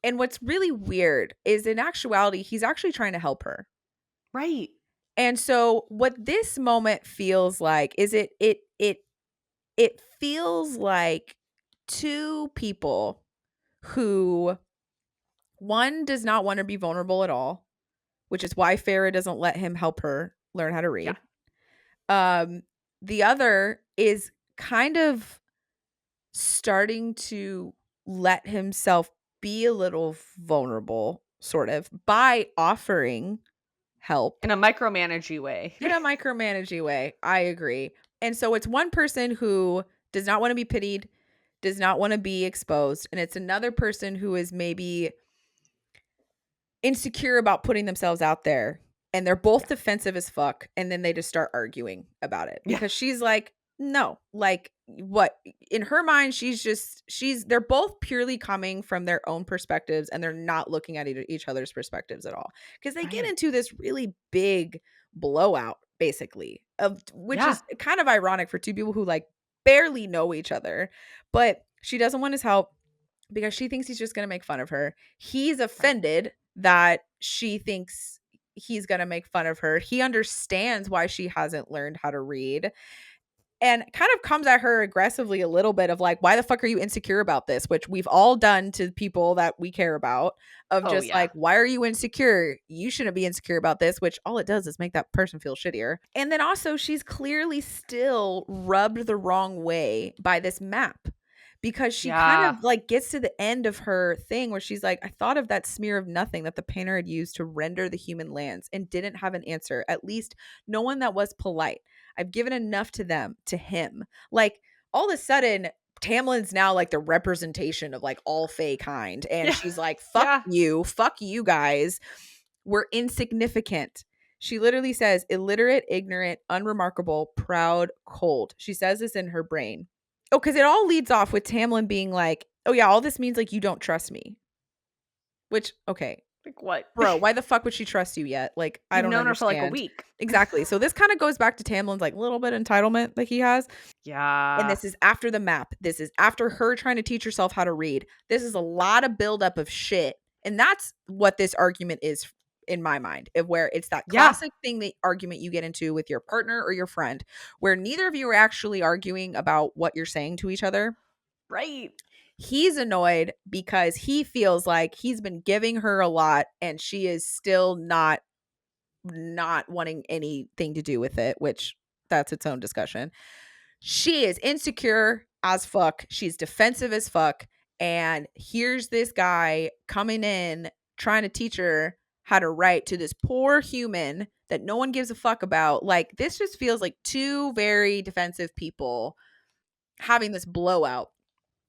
and what's really weird is, in actuality, he's actually trying to help her. Right. And so what this moment feels like is, it feels like two people who, one does not want to be vulnerable at all, which is why Feyre doesn't let him help her learn how to Yeah. read. Um, the other is kind of starting to let himself be a little vulnerable, sort of, by offering help In a micromanagey way. in a micromanagey way. I agree. And so it's one person who does not want to be pitied, does not want to be exposed, and it's another person who is maybe insecure about putting themselves out there, and they're both Yeah. defensive as fuck, and then they just start arguing about it Yeah. because she's like, no, like, what, in her mind, they're both purely coming from their own perspectives, and they're not looking at each other's perspectives at all, because they get Right. into this really big blowout, basically, of which Yeah. is kind of ironic for two people who, like, barely know each other. But she doesn't want his help because she thinks he's just going to make fun of her. He's Right. offended that she thinks he's going to make fun of her. He understands why she hasn't learned how to read, and kind of comes at her aggressively a little bit of, like, why the fuck are you insecure about this? Which we've all done to people that we care about, of Oh, just yeah. like, why are you insecure? You shouldn't be insecure about this, which all it does is make that person feel shittier. And then also, she's clearly still rubbed the wrong way by this map, because she kind Yeah. of, like, gets to the end of her thing where she's like, I thought of that smear of nothing that the painter had used to render the human lands and didn't have an answer, at least no one that was polite. I've given enough to them, to him. Like, all of a sudden, Tamlin's now, like, the representation of, like, all Fae kind. And Yeah. she's like, Yeah. fuck you guys. We're insignificant. She literally says, illiterate, ignorant, unremarkable, proud, cold. She says this in her brain. Oh, because it all leads off with Tamlin being like, oh, yeah, all this means, like, you don't trust me. Which, okay. Like, what? Bro, why the fuck would she trust you yet? Like, I You've don't known her for, like, a understand. week. Exactly. So this kind of goes back to Tamlin's like little bit entitlement that he has. And Yeah. this is after the map. This is after her trying to teach herself how to read. This is a lot of buildup of shit. And that's what this argument is in my mind, of where it's that Yeah. classic thing, the argument you get into with your partner or your friend, where neither of you are actually arguing about what you're saying to each other. Right. He's annoyed because he feels like he's been giving her a lot and she is still not wanting anything to do with it, which that's its own discussion. She is insecure as fuck. She's defensive as fuck. And here's this guy coming in trying to teach her how to write to this poor human that no one gives a fuck about. Like, this just feels like two very defensive people having this blowout.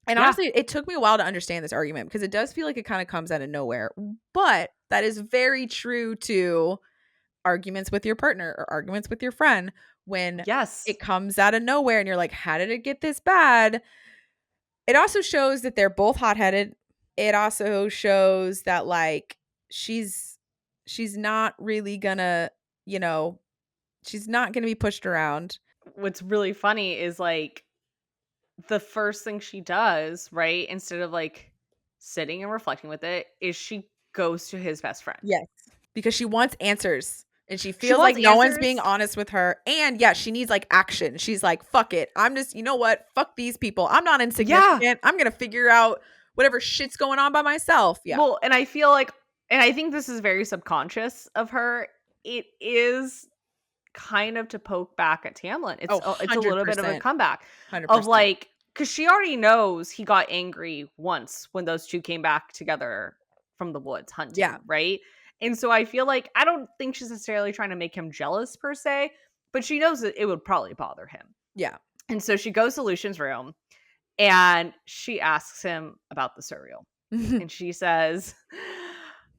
And Yeah. honestly, it took me a while to understand this argument because it does feel like it kind of comes out of nowhere. But that is very true to arguments with your partner or arguments with your friend when Yes. it comes out of nowhere and you're like, how did it get this bad? It also shows that they're both hot-headed. It also shows that like she's not really gonna, you know, she's not gonna be pushed around. What's really funny is, like, the first thing she does, right, instead of, like, sitting and reflecting with it, is she goes to his best friend. Yes. Because she wants answers. And she She feels like wants no one's being answers. honest with her. And yeah, she needs like action. She's like, fuck it. I'm just, you know what? Fuck these people. I'm not Yeah. insignificant. I'm going to figure out whatever shit's going on by myself. Yeah. Well, and I feel like, and I think this is very subconscious of her. It is kind of to poke back at Tamlin. Oh, It's a little bit of a 100%. comeback of 100%. like, because she already knows he got angry once when those two came back together from the woods hunting, Yeah. right? And so I feel like, I don't think she's necessarily trying to make him jealous per se, but she knows that it would probably bother him. Yeah. And so she goes to Lucian's room and she asks him about the cereal. And she says,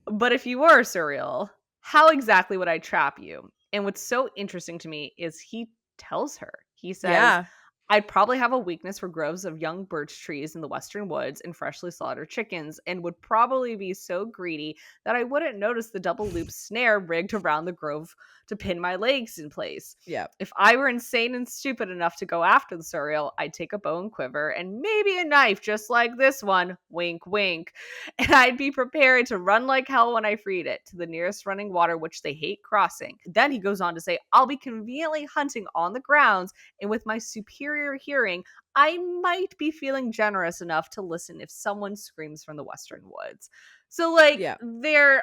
but if you were a cereal, how exactly would I trap you? And what's so interesting to me is he tells her, he says, Yeah. I'd probably have a weakness for groves of young birch trees in the western woods and freshly slaughtered chickens, and would probably be so greedy that I wouldn't notice the double loop snare rigged around the grove to pin my legs in place. Yeah. If I were insane and stupid enough to go after the cereal, I'd take a bow and quiver and maybe a knife just like this one, wink wink, and I'd be prepared to run like hell when I freed it to the nearest running water which they hate crossing. Then he goes on to say, I'll be conveniently hunting on the grounds, and with my superior hearing, I might be feeling generous enough to listen if someone screams from the western woods. So like, Yeah. they're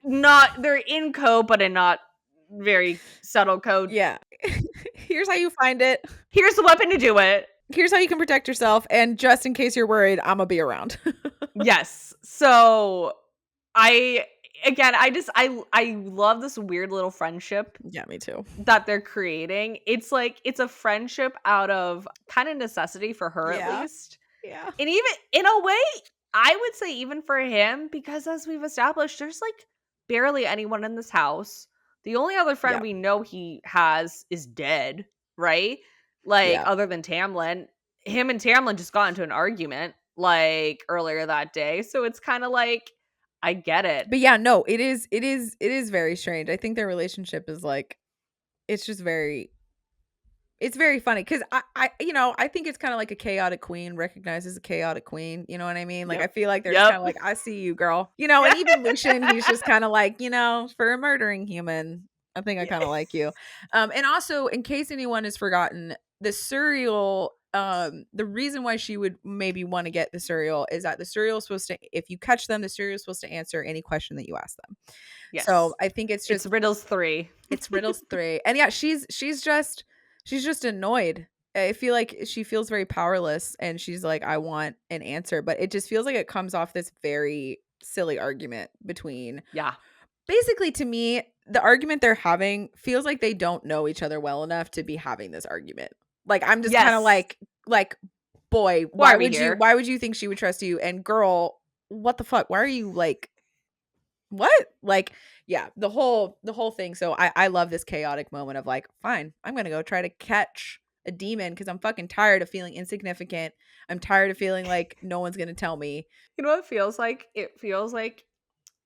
in code, but in not very subtle code. Yeah. Here's how you find it. Here's the weapon to do it. Here's how you can protect yourself. And just in case you're worried, I'm going to be around. Yes. So I love this weird little friendship Yeah, me too. that they're creating. It's like, it's a friendship out of kind of necessity for her, at Yeah. least. Yeah. And even in a way, I would say even for him, because as we've established, there's like barely anyone in this house. The only other friend Yeah. we know he has is dead, right? Like, Yeah. other than Tamlin. Him and Tamlin just got into an argument like earlier that day. So it's kind of like, I get it. But yeah, no, it is very strange. I think their relationship is like, it's very funny because I think it's kind of like a chaotic queen recognizes a chaotic queen. You know what I mean? Like, I Yep. feel like there's Yep. kind of like, I see you, girl. And even Lucian, he's just kind of like, for a murdering human, I think I kind of like you. And also, in case anyone has forgotten, the cereal, the reason why she would maybe want to get the cereal is that the cereal is supposed to, if you catch them, the cereal is supposed to answer any question that you ask them. Yes. So I think it's It's Riddles 3. it's Riddles 3. And yeah, she's just annoyed. I feel like she feels very powerless and she's like, I want an answer. But it just feels like it comes off this very silly argument between. Yeah. Basically, to me, the argument they're having feels like they don't know each other well enough to be having this argument. Like, I'm just kind of like, boy, Why are we here? why would you think she would trust you? And girl, what the fuck? Why are you like, what? Like, yeah, the whole thing. So I love this chaotic moment of like, fine, I'm going to go try to catch a demon because I'm fucking tired of feeling insignificant. I'm tired of feeling like no one's going to tell me. You know what it feels like? It feels like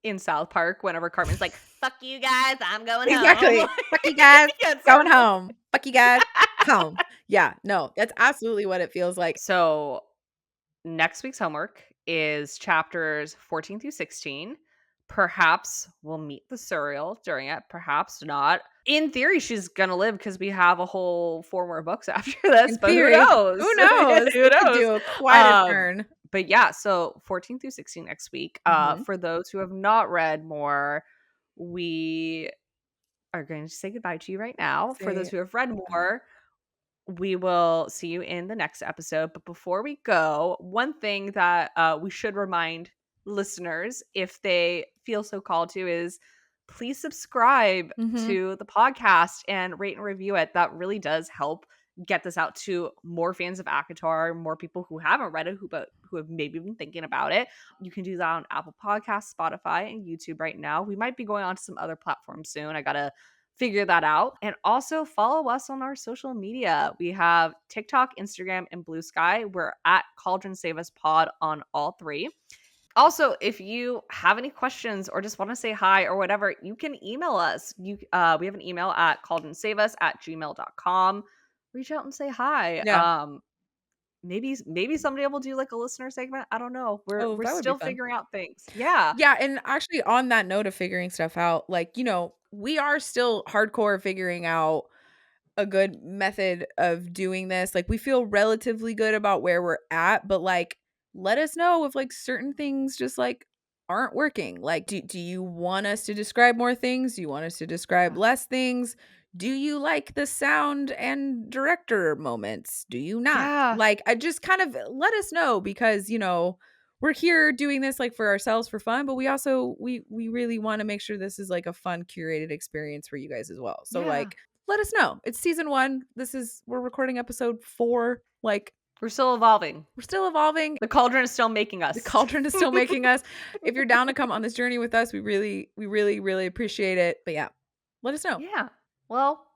in South Park whenever Cartman's like, "Fuck you guys, I'm going home." Exactly. "Fuck you guys, Yeah, it's so going home. Fuck you guys, home." Yeah, no, that's absolutely what it feels like. So next week's homework is chapters 14 through 16. Perhaps we'll meet the Suriel during it, perhaps not. In theory, she's gonna live because we have a whole 4 more books after this, In but who theory, knows? who knows? Who It could knows? do quite a Um, turn. but yeah, so 14 through 16 next week. Mhm. For those who have not read more, we are going to say goodbye to you right now. For those Say who have read more, we will see you in the next episode. But before we go, one thing that we should remind listeners, if they feel so called to, is please subscribe Mhm. to the podcast and rate and review it. That really does help get this out to more fans of ACOTAR, more people who haven't read it, who have maybe been thinking about it. You can do that on Apple Podcasts, Spotify, and YouTube right now. We might be going on to some other platforms soon. I gotta figure that out. And also follow us on our social media. We have TikTok, Instagram, and Blue Sky. We're at Cauldron Save Us Pod on all 3. Also, if you have any questions or just want to say hi or whatever, you can email us. We have an email at cauldronsaveus@gmail.com. Reach out and say hi. Yeah. Maybe someday we'll do like a listener segment. I don't know. We're Oh, we're that would be still fun. figuring out things. Yeah. Yeah, and actually on that note of figuring stuff out, like, we are still hardcore figuring out a good method of doing this. Like, we feel relatively good about where we're at, but like, let us know if like certain things just like aren't working. Like, do you want us to describe more things? Do you want us to describe Yeah. less things? Do you like the sound and director moments? Do you not? Yeah. Like, I just kind of let us know because, we're here doing this like for ourselves for fun, but we also we really want to make sure this is like a fun curated experience for you guys as well. So Yeah. like let us know. It's season 1. We're recording episode 4. Like, We're still evolving. we're still evolving. The cauldron is still making The us. cauldron is still making us. If you're down to come on this journey with us, we really appreciate it. But yeah, let us know. Yeah. Well,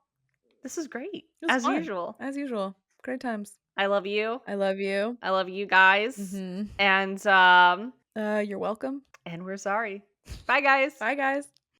this is great. It was As fun. usual. As usual. Great times. I love you. I love you. I love you guys. Mhm. And You're welcome. and we're sorry. Bye guys. Bye guys.